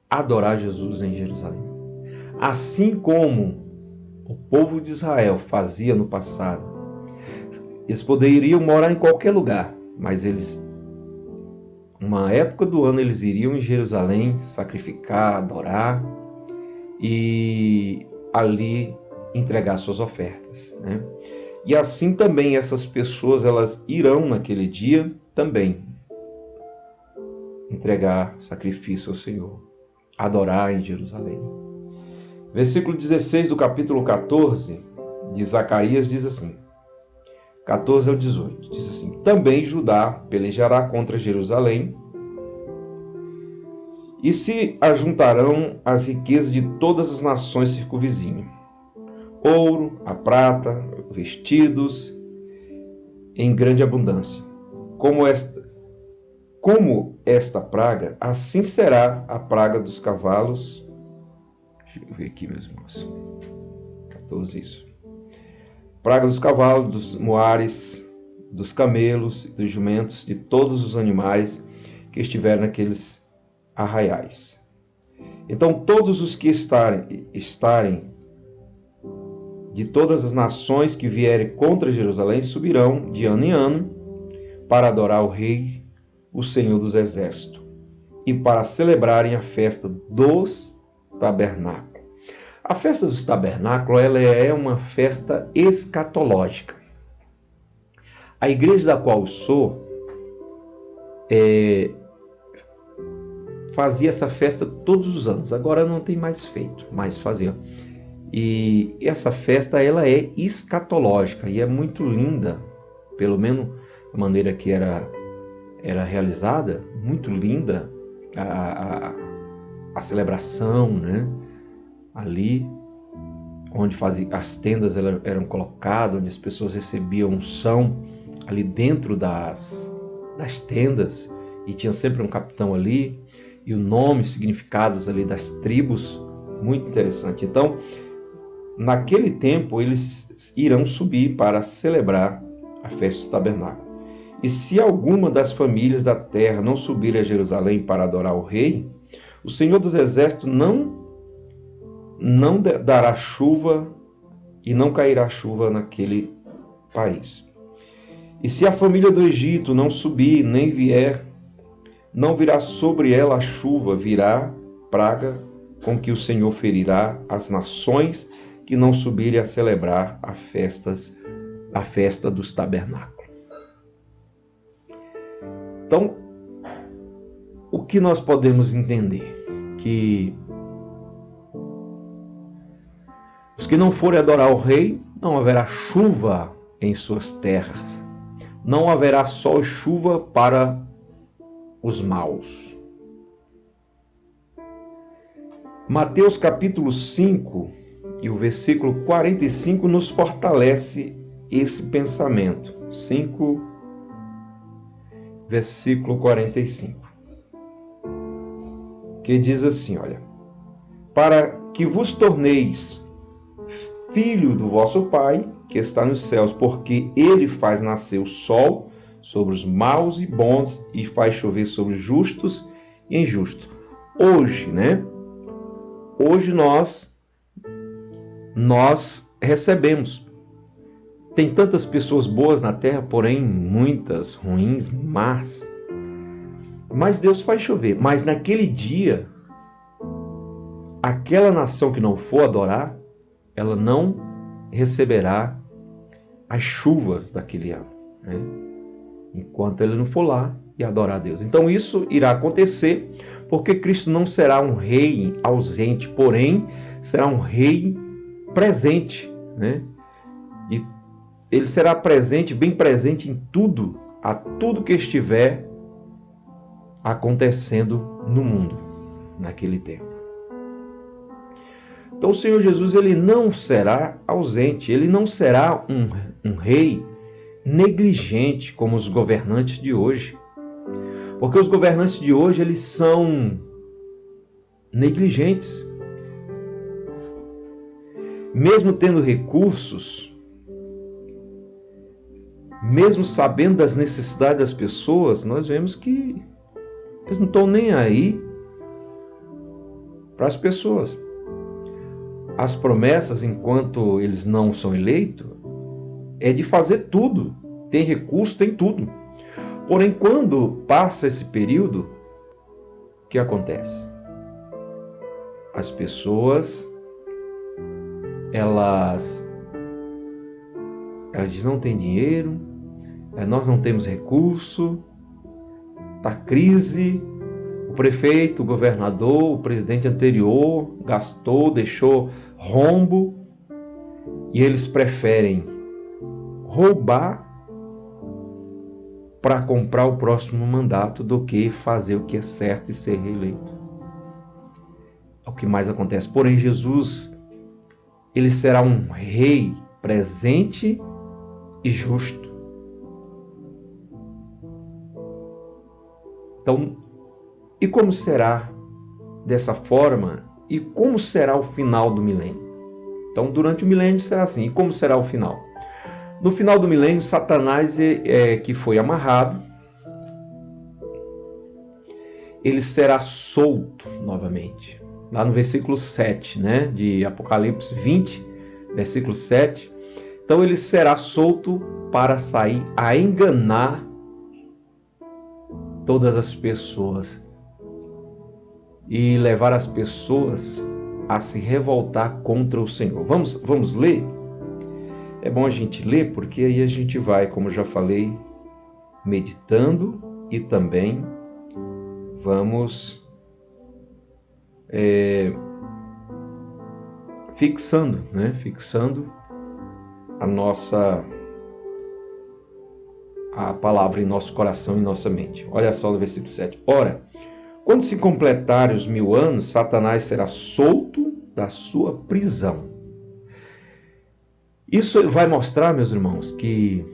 S1: adorar Jesus em Jerusalém. Assim como o povo de Israel fazia no passado. Eles poderiam morar em qualquer lugar, mas uma época do ano, eles iriam em Jerusalém sacrificar, adorar e ali entregar suas ofertas, né? E assim também essas pessoas, elas irão naquele dia também entregar sacrifício ao Senhor, adorar em Jerusalém. Versículo 16 do capítulo 14 de Zacarias diz assim, 14 ao 18, diz assim: também Judá pelejará contra Jerusalém, e se ajuntarão as riquezas de todas as nações circunvizinhas, ouro, a prata, vestidos, em grande abundância. Como esta praga, assim será a praga dos cavalos. Deixa eu ver aqui, meus irmãos. 14, isso. Praga dos cavalos, dos moares, dos camelos, dos jumentos, de todos os animais que estiverem naqueles arraiais. Então, todos os que estarem de todas as nações que vierem contra Jerusalém subirão de ano em ano para adorar o Rei, o Senhor dos Exércitos, e para celebrarem a festa dos tabernáculos. A festa dos tabernáculos, ela é uma festa escatológica. A igreja da qual eu sou fazia essa festa todos os anos. Agora não tem mais feito, mas fazia. E essa festa, ela é escatológica e é muito linda, pelo menos a maneira que era realizada, muito linda a celebração, né? Ali onde as tendas eram colocadas, onde as pessoas recebiam unção ali dentro das tendas, e tinha sempre um capitão ali, e o nome, significados ali das tribos, muito interessante. Então, naquele tempo, eles irão subir para celebrar a festa dos tabernáculos. E se alguma das famílias da terra não subir a Jerusalém para adorar o rei, o Senhor dos Exércitos não dará chuva e não cairá chuva naquele país. E se a família do Egito não subir, nem vier, não virá sobre ela a chuva, virá praga com que o Senhor ferirá as nações que não subirem a celebrar a festa dos tabernáculos. Então, o que nós podemos entender? Que os que não forem adorar o rei, não haverá chuva em suas terras. Não haverá sol e chuva para os maus. Mateus capítulo 5 e o versículo 45 nos fortalece esse pensamento. 5, versículo 45. Que diz assim, olha: para que vos torneis filho do vosso Pai, que está nos céus, porque ele faz nascer o sol sobre os maus e bons e faz chover sobre os justos e injustos. Hoje, né? Hoje nós recebemos. Tem tantas pessoas boas na terra, porém muitas ruins, más. Mas Deus faz chover. Mas naquele dia, aquela nação que não for adorar, ela não receberá as chuvas daquele ano, né? Enquanto ele não for lá e adorar a Deus. Então isso irá acontecer porque Cristo não será um rei ausente, porém será um rei presente, né? E ele será presente, bem presente em tudo, a tudo que estiver acontecendo no mundo naquele tempo. Então o Senhor Jesus, ele não será ausente, ele não será um rei negligente como os governantes de hoje. Porque os governantes de hoje, eles são negligentes. Mesmo tendo recursos, mesmo sabendo das necessidades das pessoas, nós vemos que eles não estão nem aí para as pessoas. As promessas, enquanto eles não são eleitos, é de fazer tudo. Tem recurso, tem tudo. Porém, quando passa esse período, o que acontece? As pessoas, elas dizem, não tem dinheiro, nós não temos recurso, está crise, o prefeito, o governador, o presidente anterior gastou, deixou rombo, e eles preferem roubar para comprar o próximo mandato do que fazer o que é certo e ser reeleito. É o que mais acontece. Porém, Jesus, ele será um rei presente e justo. Então, e como será dessa forma? E como será o final do milênio? Então, durante o milênio será assim. E como será o final? No final do milênio, Satanás, que foi amarrado, ele será solto novamente. Lá no versículo 7, né, de Apocalipse 20, versículo 7. Então ele será solto para sair a enganar todas as pessoas e levar as pessoas a se revoltar contra o Senhor. Vamos ler? É bom a gente ler, porque aí a gente vai, como já falei, meditando e também vamos fixando, né? Fixando a palavra em nosso coração e nossa mente. Olha só no versículo 7. Ora, quando se completarem os 1000 anos, Satanás será solto da sua prisão. Isso vai mostrar, meus irmãos, que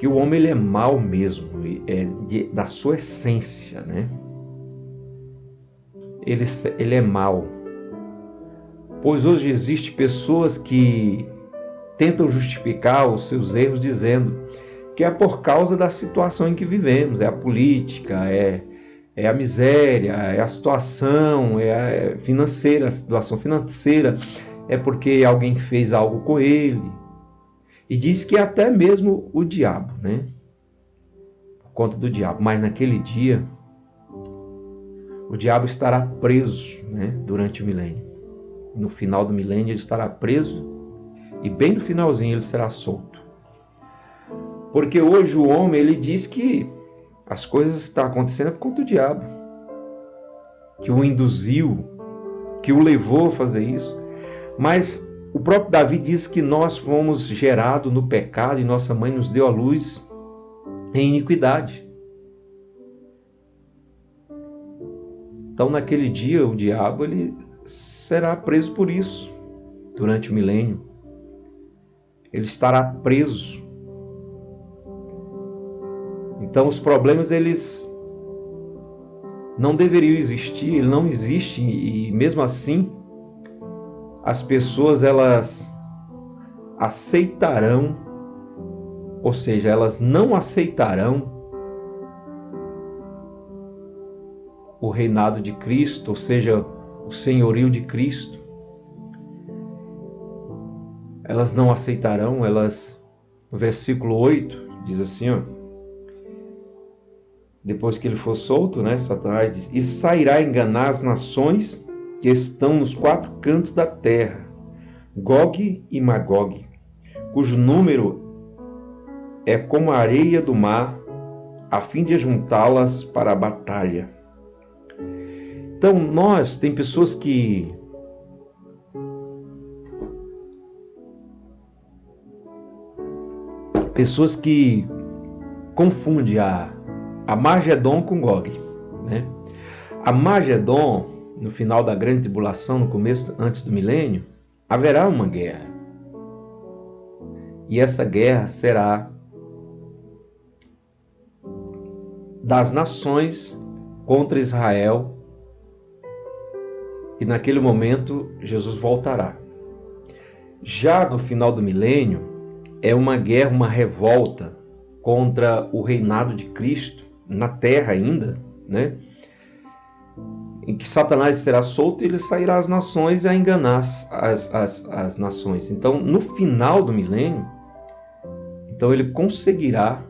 S1: o homem ele é mau mesmo, da sua essência, né? Ele é mau. Pois hoje existem pessoas que tentam justificar os seus erros dizendo que é por causa da situação em que vivemos, é a política, é a miséria, é a situação, é a financeira, a situação financeira, é porque alguém fez algo com ele. E diz que até mesmo o diabo, né? Por conta do diabo. Mas naquele dia, o diabo estará preso, né? Durante o milênio. No final do milênio ele estará preso e bem no finalzinho ele será solto. Porque hoje o homem, ele diz que as coisas estão acontecendo por conta do diabo. Que o induziu, que o levou a fazer isso. Mas o próprio Davi diz que nós fomos gerados no pecado e nossa mãe nos deu a luz em iniquidade. Então naquele dia o diabo ele será preso por isso. Durante o milênio ele estará preso. Então os problemas eles não deveriam existir, ele não existe, e mesmo assim as pessoas elas aceitarão, ou seja, elas não aceitarão o reinado de Cristo, ou seja, o senhorio de Cristo. Elas não aceitarão, no versículo 8 diz assim, ó, depois que ele for solto, né, Satanás diz, e sairá enganar as nações que estão nos 4 cantos da terra, Gog e Magog, cujo número é como a areia do mar, a fim de juntá-las para a batalha. Então, tem pessoas que confundem a Magedon com Gog, né? A Magedon, no final da grande tribulação, no começo, antes do milênio, haverá uma guerra. E essa guerra será das nações contra Israel. E naquele momento, Jesus voltará. Já no final do milênio, é uma guerra, uma revolta contra o reinado de Cristo, na terra ainda, né? Em que Satanás será solto e ele sairá às nações a enganar as nações. Então, no final do milênio, então ele conseguirá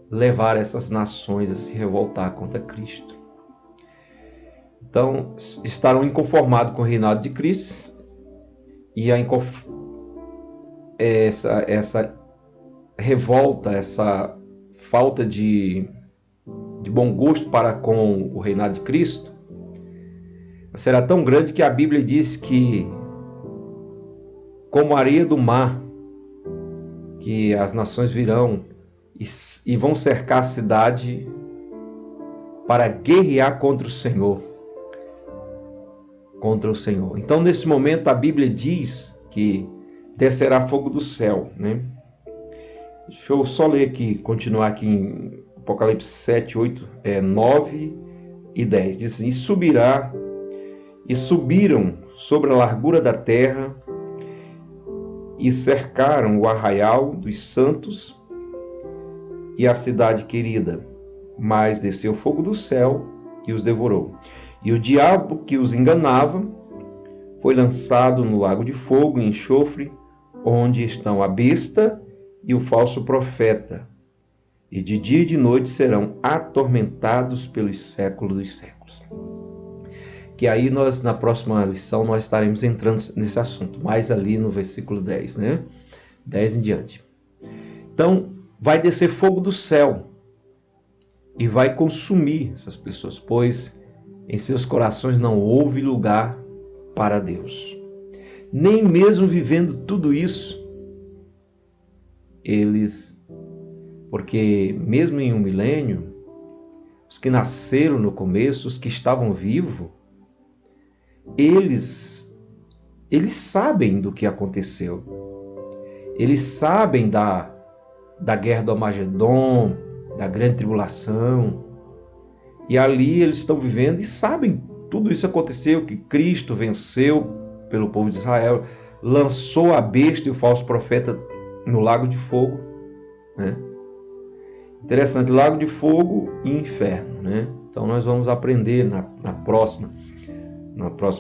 S1: levar essas nações a se revoltar contra Cristo. Então, estarão inconformados com o reinado de Cristo e essa revolta, essa falta de bom gosto para com o reinado de Cristo será tão grande que a Bíblia diz que, como a areia do mar, que as nações virão e vão cercar a cidade para guerrear contra o Senhor. Contra o Senhor. Então, nesse momento, a Bíblia diz que descerá fogo do céu, né? Deixa eu só ler aqui, continuar aqui em Apocalipse 7, 8, 9 e 10. Diz assim, e subiram sobre a largura da terra e cercaram o arraial dos santos e a cidade querida. Mas desceu fogo do céu e os devorou. E o diabo que os enganava foi lançado no lago de fogo e enxofre, onde estão a besta e o falso profeta, e de dia e de noite serão atormentados pelos séculos dos séculos. Que aí na próxima lição, nós estaremos entrando nesse assunto, mais ali no versículo 10, né? 10 em diante. Então, vai descer fogo do céu e vai consumir essas pessoas, pois em seus corações não houve lugar para Deus. Nem mesmo vivendo tudo isso, porque mesmo em um milênio, os que nasceram no começo, os que estavam vivos, eles sabem do que aconteceu. Eles sabem da guerra do Armagedon, da grande tribulação. E ali eles estão vivendo e sabem, tudo isso aconteceu, que Cristo venceu pelo povo de Israel, lançou a besta e o falso profeta no lago de fogo, né? Interessante, lago de fogo e inferno, né? Então nós vamos aprender na próxima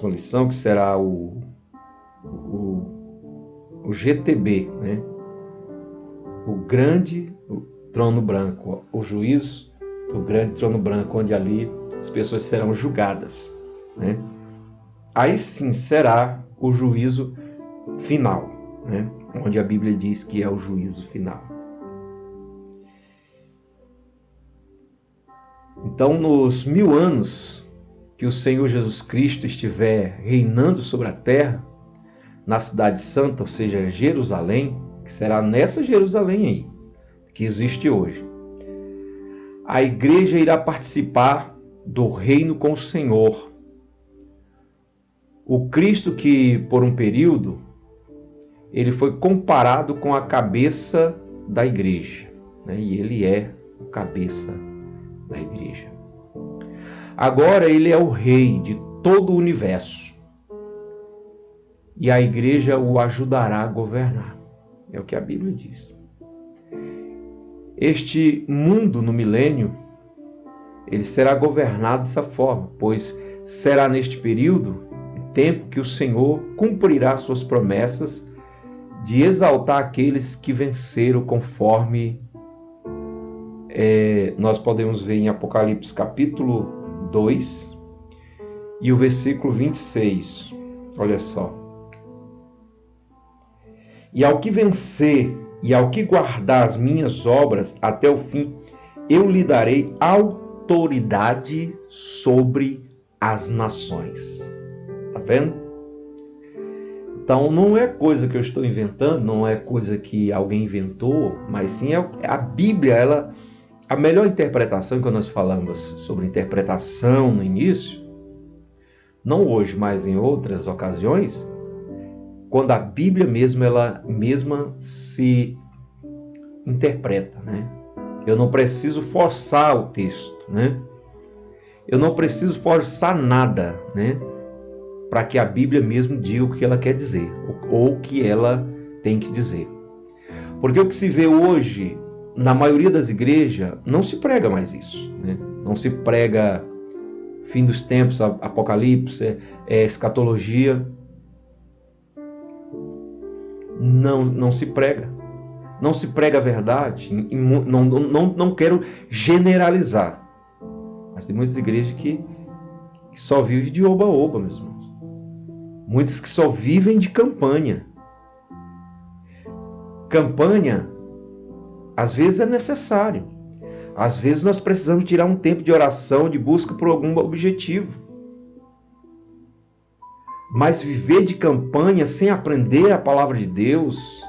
S1: lição, que será o GTB, né? O grande trono branco, o juízo do grande trono branco, onde ali as pessoas serão julgadas, né? Aí sim será o juízo final, né? Onde a Bíblia diz que é o juízo final. Então, nos 1000 anos que o Senhor Jesus Cristo estiver reinando sobre a terra, na cidade santa, ou seja, Jerusalém, que será nessa Jerusalém aí, que existe hoje, a igreja irá participar do reino com o Senhor. O Cristo que, por um período, ele foi comparado com a cabeça da igreja, né? E ele é o cabeça da igreja. Agora ele é o rei de todo o universo. E a igreja o ajudará a governar. É o que a Bíblia diz. Este mundo no milênio, ele será governado dessa forma, pois será neste período, tempo que o Senhor cumprirá suas promessas de exaltar aqueles que venceram conforme nós podemos ver em Apocalipse capítulo 2 e o versículo 26. Olha só. E ao que vencer e ao que guardar as minhas obras até o fim, eu lhe darei autoridade sobre as nações. Tá vendo? Então não é coisa que eu estou inventando, não é coisa que alguém inventou, mas sim a Bíblia, a melhor interpretação, quando nós falamos sobre interpretação no início, não hoje, mas em outras ocasiões, quando a Bíblia mesmo, ela mesma se interpreta, né? Eu não preciso forçar o texto, né? Eu não preciso forçar nada, né? Para que a Bíblia mesmo diga o que ela quer dizer, ou o que ela tem que dizer. Porque o que se vê hoje, na maioria das igrejas, não se prega mais isso, né? Não se prega fim dos tempos, apocalipse, escatologia. Não se prega. Não se prega a verdade. Não quero generalizar. Mas tem muitas igrejas que só vivem de oba-oba, meus irmãos. Muitas que só vivem de campanha. Campanha, às vezes é necessário. Às vezes nós precisamos tirar um tempo de oração, de busca por algum objetivo. Mas viver de campanha sem aprender a palavra de Deus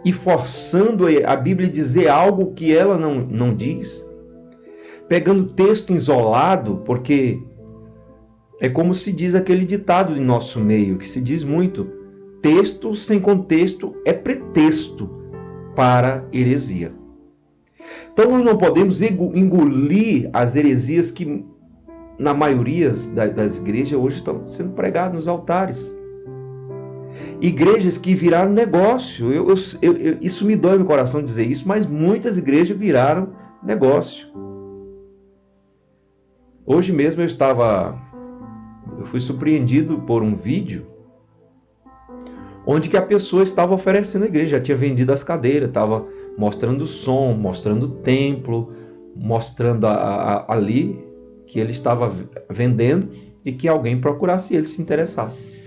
S1: e forçando a Bíblia a dizer algo que ela não diz, pegando texto isolado, porque é como se diz aquele ditado em nosso meio, que se diz muito: texto sem contexto é pretexto para heresia. Então nós não podemos engolir as heresias que na maioria das igrejas hoje estão sendo pregadas nos altares. Igrejas que viraram negócio. Isso me dói no coração dizer isso, mas muitas igrejas viraram negócio. Hoje mesmo eu fui surpreendido por um vídeo onde que a pessoa estava oferecendo à igreja, já tinha vendido as cadeiras, estava mostrando o som, mostrando o templo, mostrando ali que ele estava vendendo e que alguém procurasse ele, se interessasse.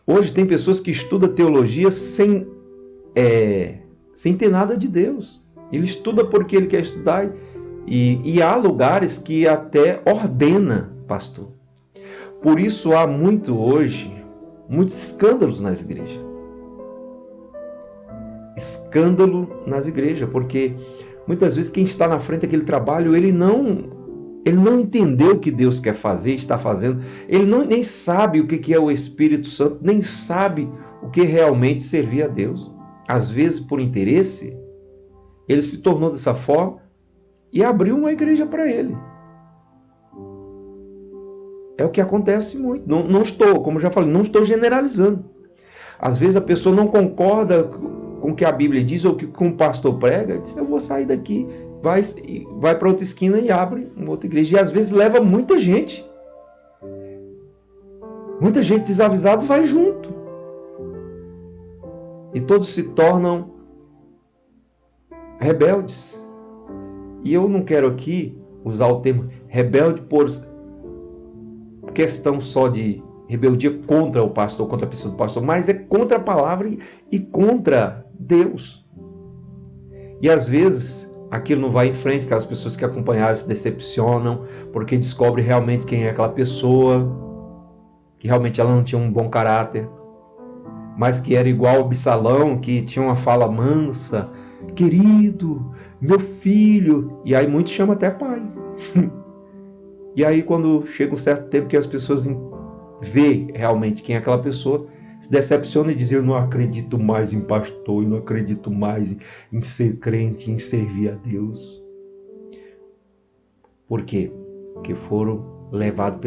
S1: Hoje tem pessoas que estudam teologia sem ter nada de Deus. Ele estuda porque ele quer estudar e há lugares que até ordena pastor. Por isso há hoje muitos escândalos nas igrejas. Escândalo nas igrejas, porque muitas vezes quem está na frente daquele trabalho, ele não entendeu o que Deus quer fazer, está fazendo. Ele nem sabe o que é o Espírito Santo, nem sabe o que realmente servir a Deus. Às vezes, por interesse, ele se tornou dessa forma e abriu uma igreja para ele. É o que acontece muito. Não estou, como já falei, não estou generalizando. Às vezes a pessoa não concorda com o que a Bíblia diz ou que o pastor prega, diz: eu vou sair daqui, vai para outra esquina e abre uma outra igreja. E às vezes leva muita gente. Muita gente desavisada vai junto. E todos se tornam rebeldes. E eu não quero aqui usar o termo rebelde por questão só de rebeldia contra o pastor, contra a pessoa do pastor, mas é contra a palavra e contra Deus. E às vezes aquilo não vai em frente, aquelas pessoas que acompanharam se decepcionam, porque descobrem realmente quem é aquela pessoa, que realmente ela não tinha um bom caráter, mas que era igual ao Absalão, que tinha uma fala mansa: querido, meu filho, e aí muitos chamam até pai. E aí quando chega um certo tempo que as pessoas vê realmente quem é aquela pessoa, se decepciona e diz: eu não acredito mais em pastor, eu não acredito mais em ser crente, em servir a Deus. Por quê? Porque foram levados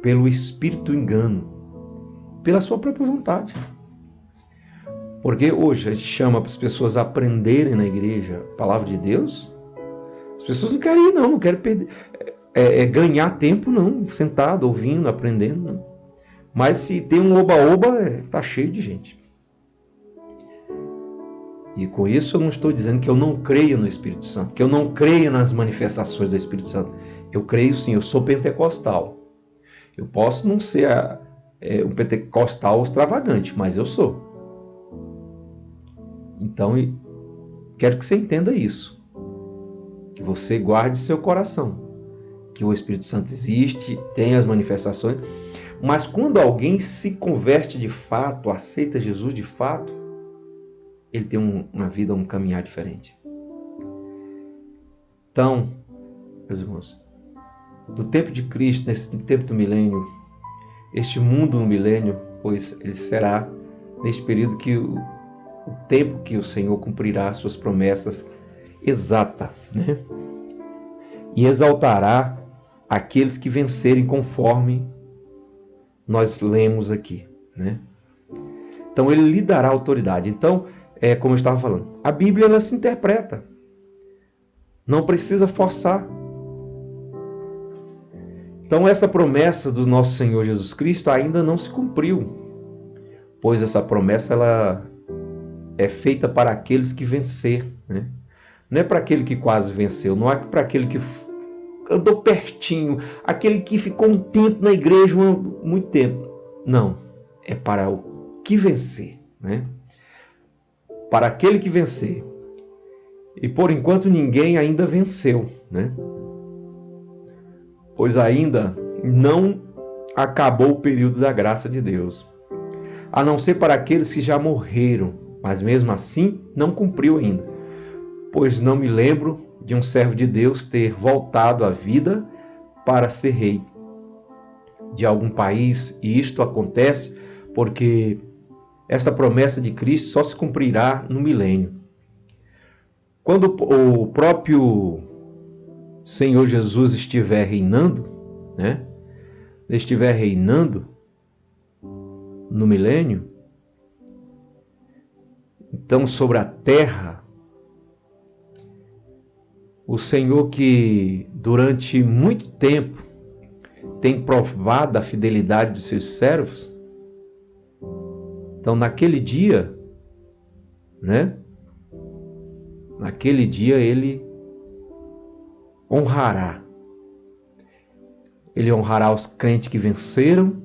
S1: pelo espírito engano, pela sua própria vontade. Porque hoje a gente chama para as pessoas aprenderem na igreja a palavra de Deus. As pessoas não querem ir, não querem perder, ganhar tempo, não, sentado, ouvindo, aprendendo, não. Mas se tem um oba-oba, tá cheio de gente. E com isso eu não estou dizendo que eu não creio no Espírito Santo, que eu não creio nas manifestações do Espírito Santo. Eu creio sim, eu sou pentecostal. Eu posso não ser um pentecostal extravagante, mas eu sou. Então, quero que você entenda isso. Que você guarde seu coração. Que o Espírito Santo existe, tem as manifestações. Mas quando alguém se converte de fato, aceita Jesus de fato, ele tem uma vida, um caminhar diferente. Então, meus irmãos, no tempo de Cristo, nesse tempo do milênio, este mundo no milênio, pois ele será neste período que o tempo que o Senhor cumprirá as suas promessas exata, né? E exaltará aqueles que vencerem conforme nós lemos aqui, né? Então ele lhe dará autoridade. Então, como eu estava falando, a Bíblia ela se interpreta. Não precisa forçar. Então essa promessa do nosso Senhor Jesus Cristo ainda não se cumpriu, pois essa promessa ela é feita para aqueles que vencer, né? Não é para aquele que quase venceu, não é para aquele que andou pertinho, aquele que ficou um tempo na igreja, muito tempo. Não, é para o que vencer, né? Para aquele que vencer. E por enquanto ninguém ainda venceu, né? Pois ainda não acabou o período da graça de Deus. A não ser para aqueles que já morreram, mas mesmo assim não cumpriu ainda. Pois não me lembro de um servo de Deus ter voltado à vida para ser rei de algum país, e isto acontece porque essa promessa de Cristo só se cumprirá no milênio. Quando o próprio Senhor Jesus estiver reinando, né? Estiver reinando no milênio, então sobre a terra, o Senhor que durante muito tempo tem provado a fidelidade dos seus servos, então naquele dia, né? Naquele dia ele honrará. Ele honrará os crentes que venceram,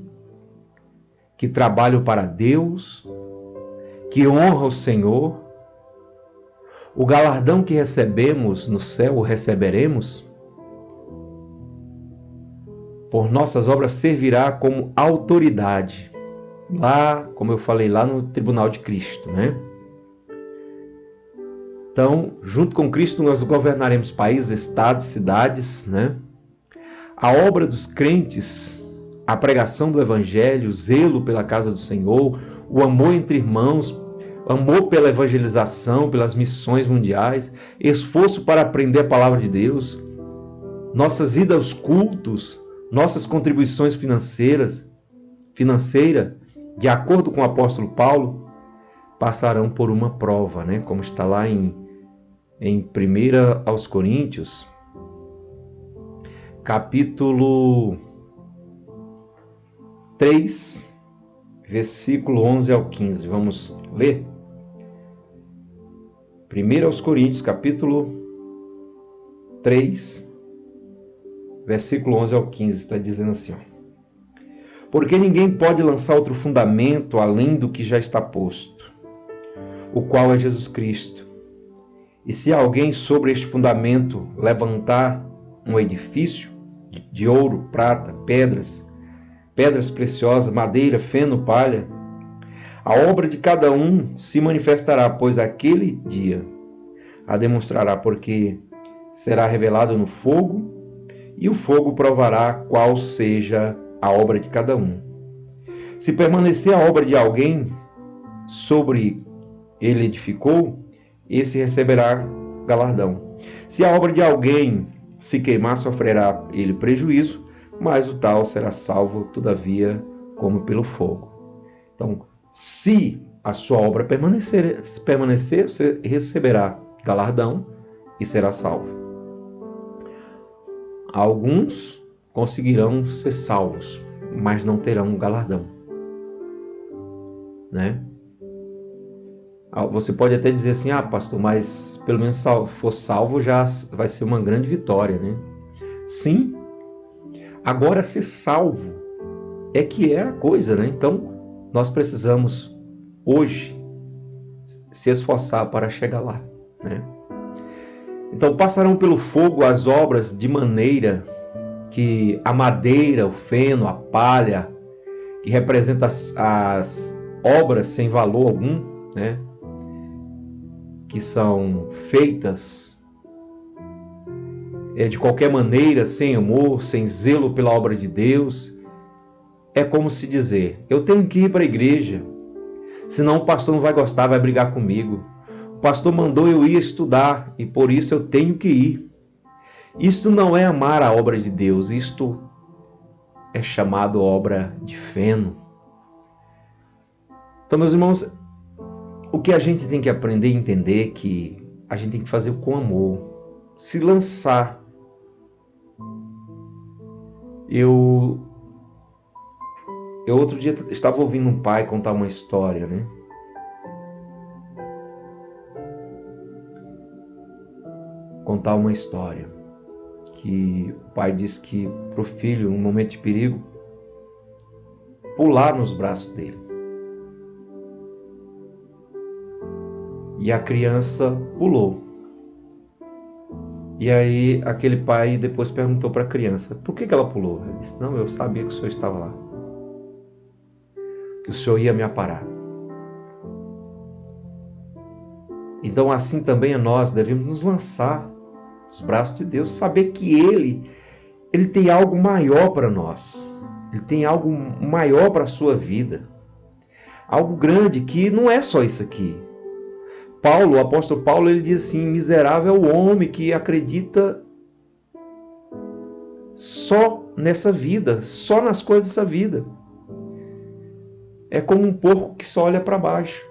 S1: que trabalham para Deus, que honram o Senhor. O galardão que recebemos no céu, o receberemos. Por nossas obras servirá como autoridade. Lá, como eu falei, lá no tribunal de Cristo, né? Então, junto com Cristo, nós governaremos países, estados, cidades, né? A obra dos crentes, a pregação do Evangelho, o zelo pela casa do Senhor, o amor entre irmãos, amor pela evangelização, pelas missões mundiais, esforço para aprender a palavra de Deus, nossas idas aos cultos, nossas contribuições financeiras, de acordo com o apóstolo Paulo, passarão por uma prova, né? Como está lá em 1 aos Coríntios, capítulo 3, versículo 11 ao 15. Vamos ler? 1 aos Coríntios, capítulo 3, versículo 11 ao 15, está dizendo assim, ó. Porque ninguém pode lançar outro fundamento além do que já está posto, o qual é Jesus Cristo. E se alguém sobre este fundamento levantar um edifício de ouro, prata, pedras preciosas, madeira, feno, palha, a obra de cada um se manifestará, pois aquele dia a demonstrará, porque será revelado no fogo, e o fogo provará qual seja a obra de cada um. Se permanecer a obra de alguém sobre ele edificou, esse receberá galardão. Se a obra de alguém se queimar, sofrerá ele prejuízo, mas o tal será salvo, todavia, como pelo fogo. Então, se a sua obra permanecer, você receberá galardão e será salvo. Alguns conseguirão ser salvos, mas não terão galardão, né? Você pode até dizer assim, pastor, mas pelo menos for salvo já vai ser uma grande vitória, né? Sim. Agora, ser salvo é que é a coisa, né? Então, nós precisamos hoje se esforçar para chegar lá, né? Então, passarão pelo fogo as obras de maneira que a madeira, o feno, a palha, que representa as obras sem valor algum, né? Que são feitas de qualquer maneira, sem amor, sem zelo pela obra de Deus. É como se dizer, eu tenho que ir para a igreja, senão o pastor não vai gostar, vai brigar comigo. O pastor mandou eu ir estudar e por isso eu tenho que ir. Isto não é amar a obra de Deus, isto é chamado obra de feno. Então, meus irmãos, o que a gente tem que aprender e entender é que a gente tem que fazer com amor, se lançar. Eu outro dia estava ouvindo um pai contar uma história, né? Contar uma história que o pai disse que para o filho, num momento de perigo, pular nos braços dele. E a criança pulou. E aí aquele pai depois perguntou para a criança, por que ela pulou? Ele disse, não, eu sabia que o senhor estava lá. Que o senhor ia me aparar. Então assim também nós devemos nos lançar nos braços de Deus, saber que Ele tem algo maior para nós. Ele tem algo maior para a sua vida. Algo grande que não é só isso aqui. O apóstolo Paulo, ele diz assim, miserável é o homem que acredita só nessa vida, só nas coisas dessa vida. É como um porco que só olha para baixo,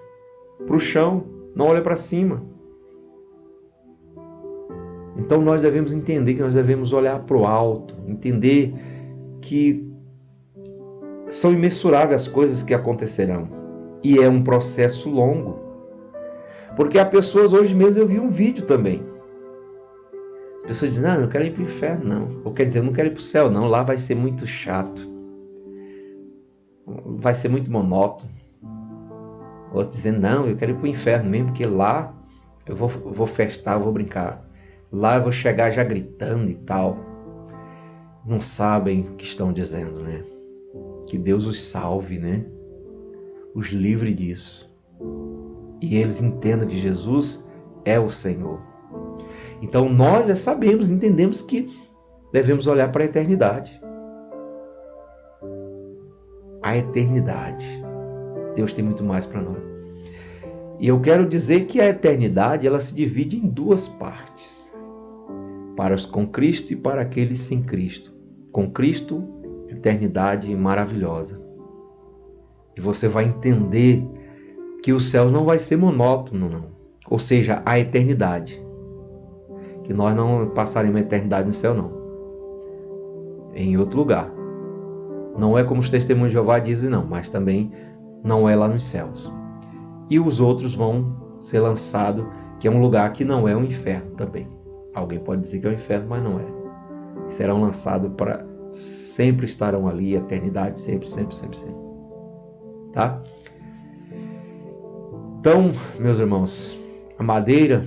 S1: para o chão, não olha para cima. Então nós devemos entender que nós devemos olhar para o alto, entender que são imensuráveis as coisas que acontecerão. E é um processo longo. Porque há pessoas, hoje mesmo eu vi um vídeo também. As pessoas dizem, não, eu não quero ir para o inferno, não. Ou quer dizer, eu não quero ir para o céu, não. Lá vai ser muito chato. Vai ser muito monótono. Outro dizendo, não, eu quero ir para o inferno mesmo, porque lá eu vou festar, eu vou brincar. Lá eu vou chegar já gritando e tal. Não sabem o que estão dizendo, né? Que Deus os salve, né? Os livre disso. E eles entendam que Jesus é o Senhor. Então nós já sabemos, entendemos que devemos olhar para a eternidade. A eternidade. Deus tem muito mais para nós. E eu quero dizer que a eternidade, ela se divide em duas partes. Para os com Cristo e para aqueles sem Cristo. Com Cristo, eternidade maravilhosa. E você vai entender que o céu não vai ser monótono, não. Ou seja, a eternidade. Que nós não passaremos a eternidade no céu, não. Em outro lugar. Não é como os testemunhos de Jeová dizem, não. Mas também não é lá nos céus. E os outros vão ser lançados, que é um lugar que não é um inferno também. Alguém pode dizer que é um inferno, mas não é. Serão lançados para... Sempre estarão ali, eternidade, sempre, sempre, sempre, sempre. Tá? Então, meus irmãos, a madeira,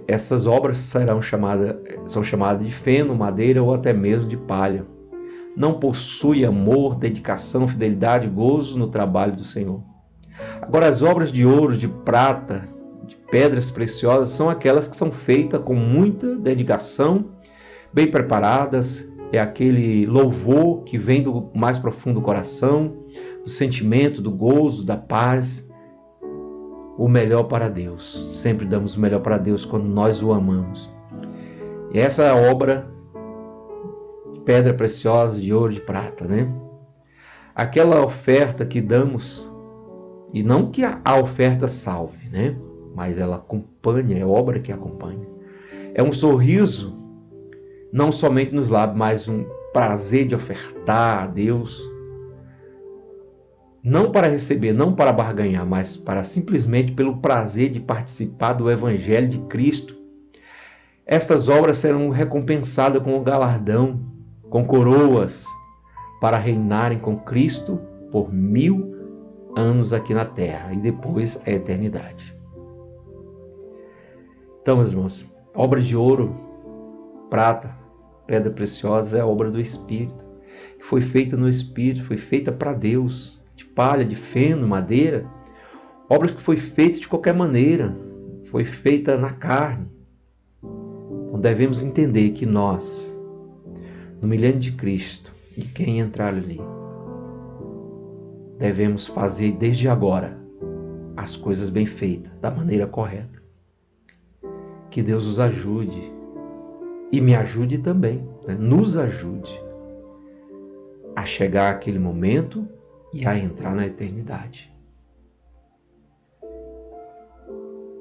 S1: essas obras são chamadas de feno, madeira ou até mesmo de palha. Não possui amor, dedicação, fidelidade, gozo no trabalho do Senhor. Agora, as obras de ouro, de prata, de pedras preciosas, são aquelas que são feitas com muita dedicação, bem preparadas. É aquele louvor que vem do mais profundo do coração, do sentimento, do gozo, da paz. O melhor para Deus. Sempre damos o melhor para Deus quando nós o amamos. E essa é a obra de pedra preciosa, de ouro, de prata, né? Aquela oferta que damos, e não que a oferta salve, né? Mas ela acompanha, é a obra que acompanha. É um sorriso, não somente nos lábios, mas um prazer de ofertar a Deus. não para receber, não para barganhar, mas para simplesmente pelo prazer de participar do Evangelho de Cristo. Estas obras serão recompensadas com o galardão, com coroas, para reinarem com Cristo por 1000 anos aqui na terra e depois a eternidade. Então, meus irmãos, obra de ouro, prata, pedra preciosa é a obra do Espírito. Foi feita no Espírito, foi feita para Deus, de palha, de feno, madeira. Obras que foi feita de qualquer maneira, foi feita na carne. Então devemos entender que nós, no milênio de Cristo, e quem entrar ali, devemos fazer desde agora as coisas bem feitas, da maneira correta. Que Deus os ajude e me ajude também, né? Nos ajude a chegar àquele momento e a entrar na eternidade.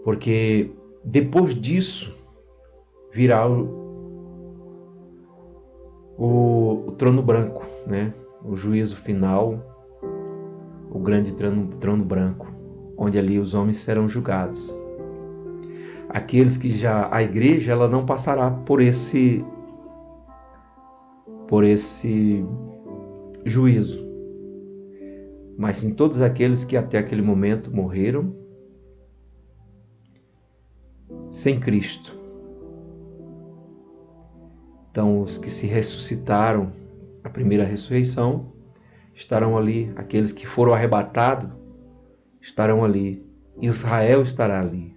S1: Porque depois disso virá o trono branco, né? O juízo final, o grande trono branco, onde ali os homens serão julgados. Aqueles que a igreja ela não passará por esse juízo, mas sim todos aqueles que até aquele momento morreram sem Cristo. Então, os que se ressuscitaram, a primeira ressurreição, estarão ali. Aqueles que foram arrebatados estarão ali. Israel estará ali.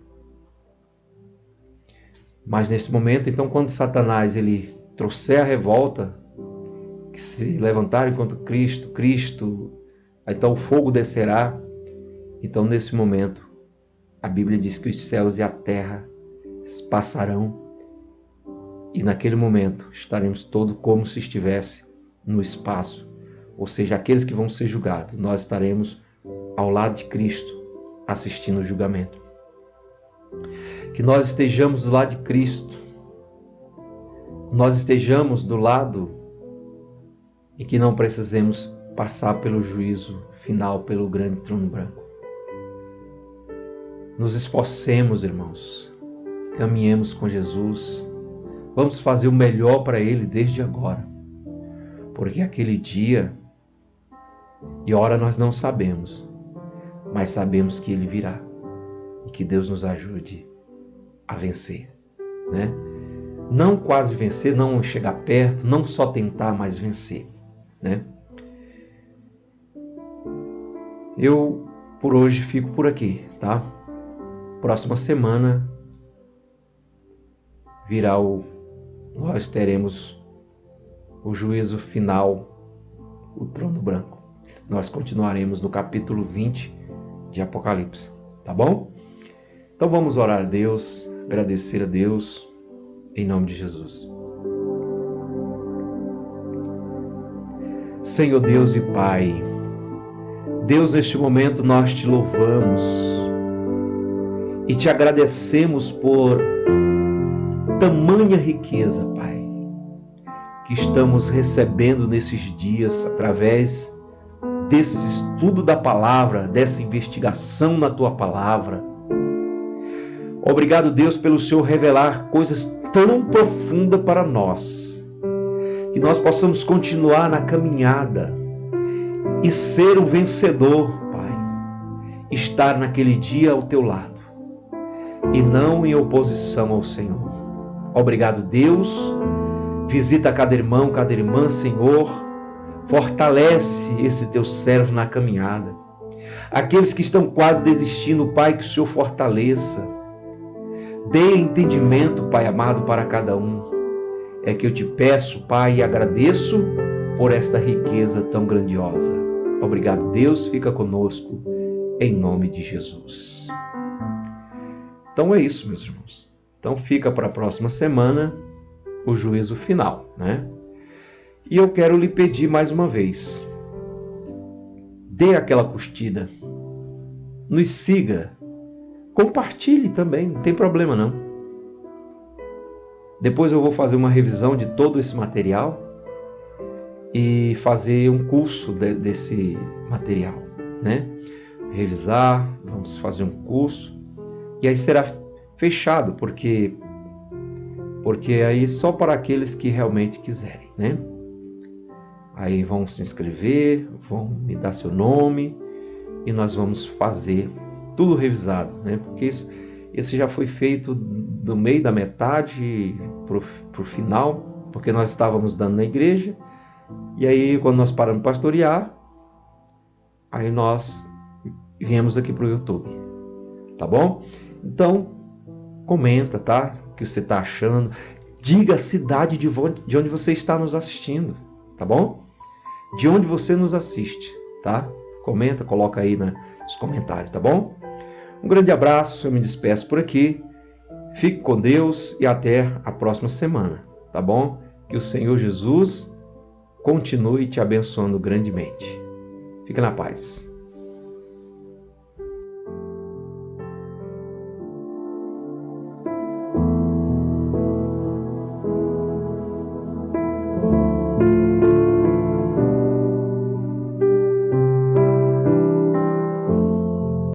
S1: Mas nesse momento, então, quando Satanás ele trouxer a revolta, que se levantarem contra Cristo, então o fogo descerá. Então, nesse momento, a Bíblia diz que os céus e a terra passarão. E naquele momento estaremos todos como se estivesse no espaço. Ou seja, aqueles que vão ser julgados, nós estaremos ao lado de Cristo, assistindo o julgamento. Que nós estejamos do lado de Cristo. Nós estejamos do lado e que não precisemos passar pelo juízo final, pelo grande trono branco. Nos esforcemos, irmãos. Caminhemos com Jesus. Vamos fazer o melhor para Ele desde agora. Porque aquele dia e hora nós não sabemos, mas sabemos que Ele virá. E que Deus nos ajude a vencer, né? Não quase vencer, não chegar perto, não só tentar, mas vencer, né? Eu, por hoje, fico por aqui, tá? Próxima semana virá nós teremos o juízo final, o trono branco. Nós continuaremos no capítulo 20 de Apocalipse, tá bom? Então vamos orar a Deus, agradecer a Deus, em nome de Jesus. Senhor Deus e Pai, Deus, neste momento nós te louvamos e te agradecemos por tamanha riqueza, Pai, que estamos recebendo nesses dias através desse estudo da palavra, dessa investigação na tua palavra. Obrigado, Deus, pelo Senhor revelar coisas tão profundas para nós, que nós possamos continuar na caminhada e ser o vencedor, Pai, estar naquele dia ao teu lado e não em oposição ao Senhor. Obrigado, Deus. Visita cada irmão, cada irmã, Senhor. Fortalece esse teu servo na caminhada. Aqueles que estão quase desistindo, Pai, que o Senhor fortaleça. Dê entendimento, Pai amado, para cada um. É que eu te peço, Pai, e agradeço por esta riqueza tão grandiosa. Obrigado, Deus. Fica conosco, em nome de Jesus. Então é isso, meus irmãos. Então fica para a próxima semana o juízo final, né? E eu quero lhe pedir mais uma vez, dê aquela curtida, nos siga, compartilhe também, não tem problema não. Depois eu vou fazer uma revisão de todo esse material e fazer um curso desse material. né? Revisar, vamos fazer um curso, e aí será fechado, porque aí só para aqueles que realmente quiserem, né? Aí vão se inscrever, vão me dar seu nome, e nós vamos fazer tudo revisado, né? Porque esse já foi feito do meio da metade para o final, porque nós estávamos dando na igreja, e aí quando nós paramos de pastorear, aí nós viemos aqui para o YouTube, tá bom? Então, comenta, tá? O que você está achando. Diga a cidade de onde você está nos assistindo, tá bom? De onde você nos assiste, tá? Comenta, coloca aí nos comentários, tá bom? Um grande abraço, eu me despeço por aqui. Fique com Deus e até a próxima semana, tá bom? Que o Senhor Jesus continue te abençoando grandemente. Fique na paz.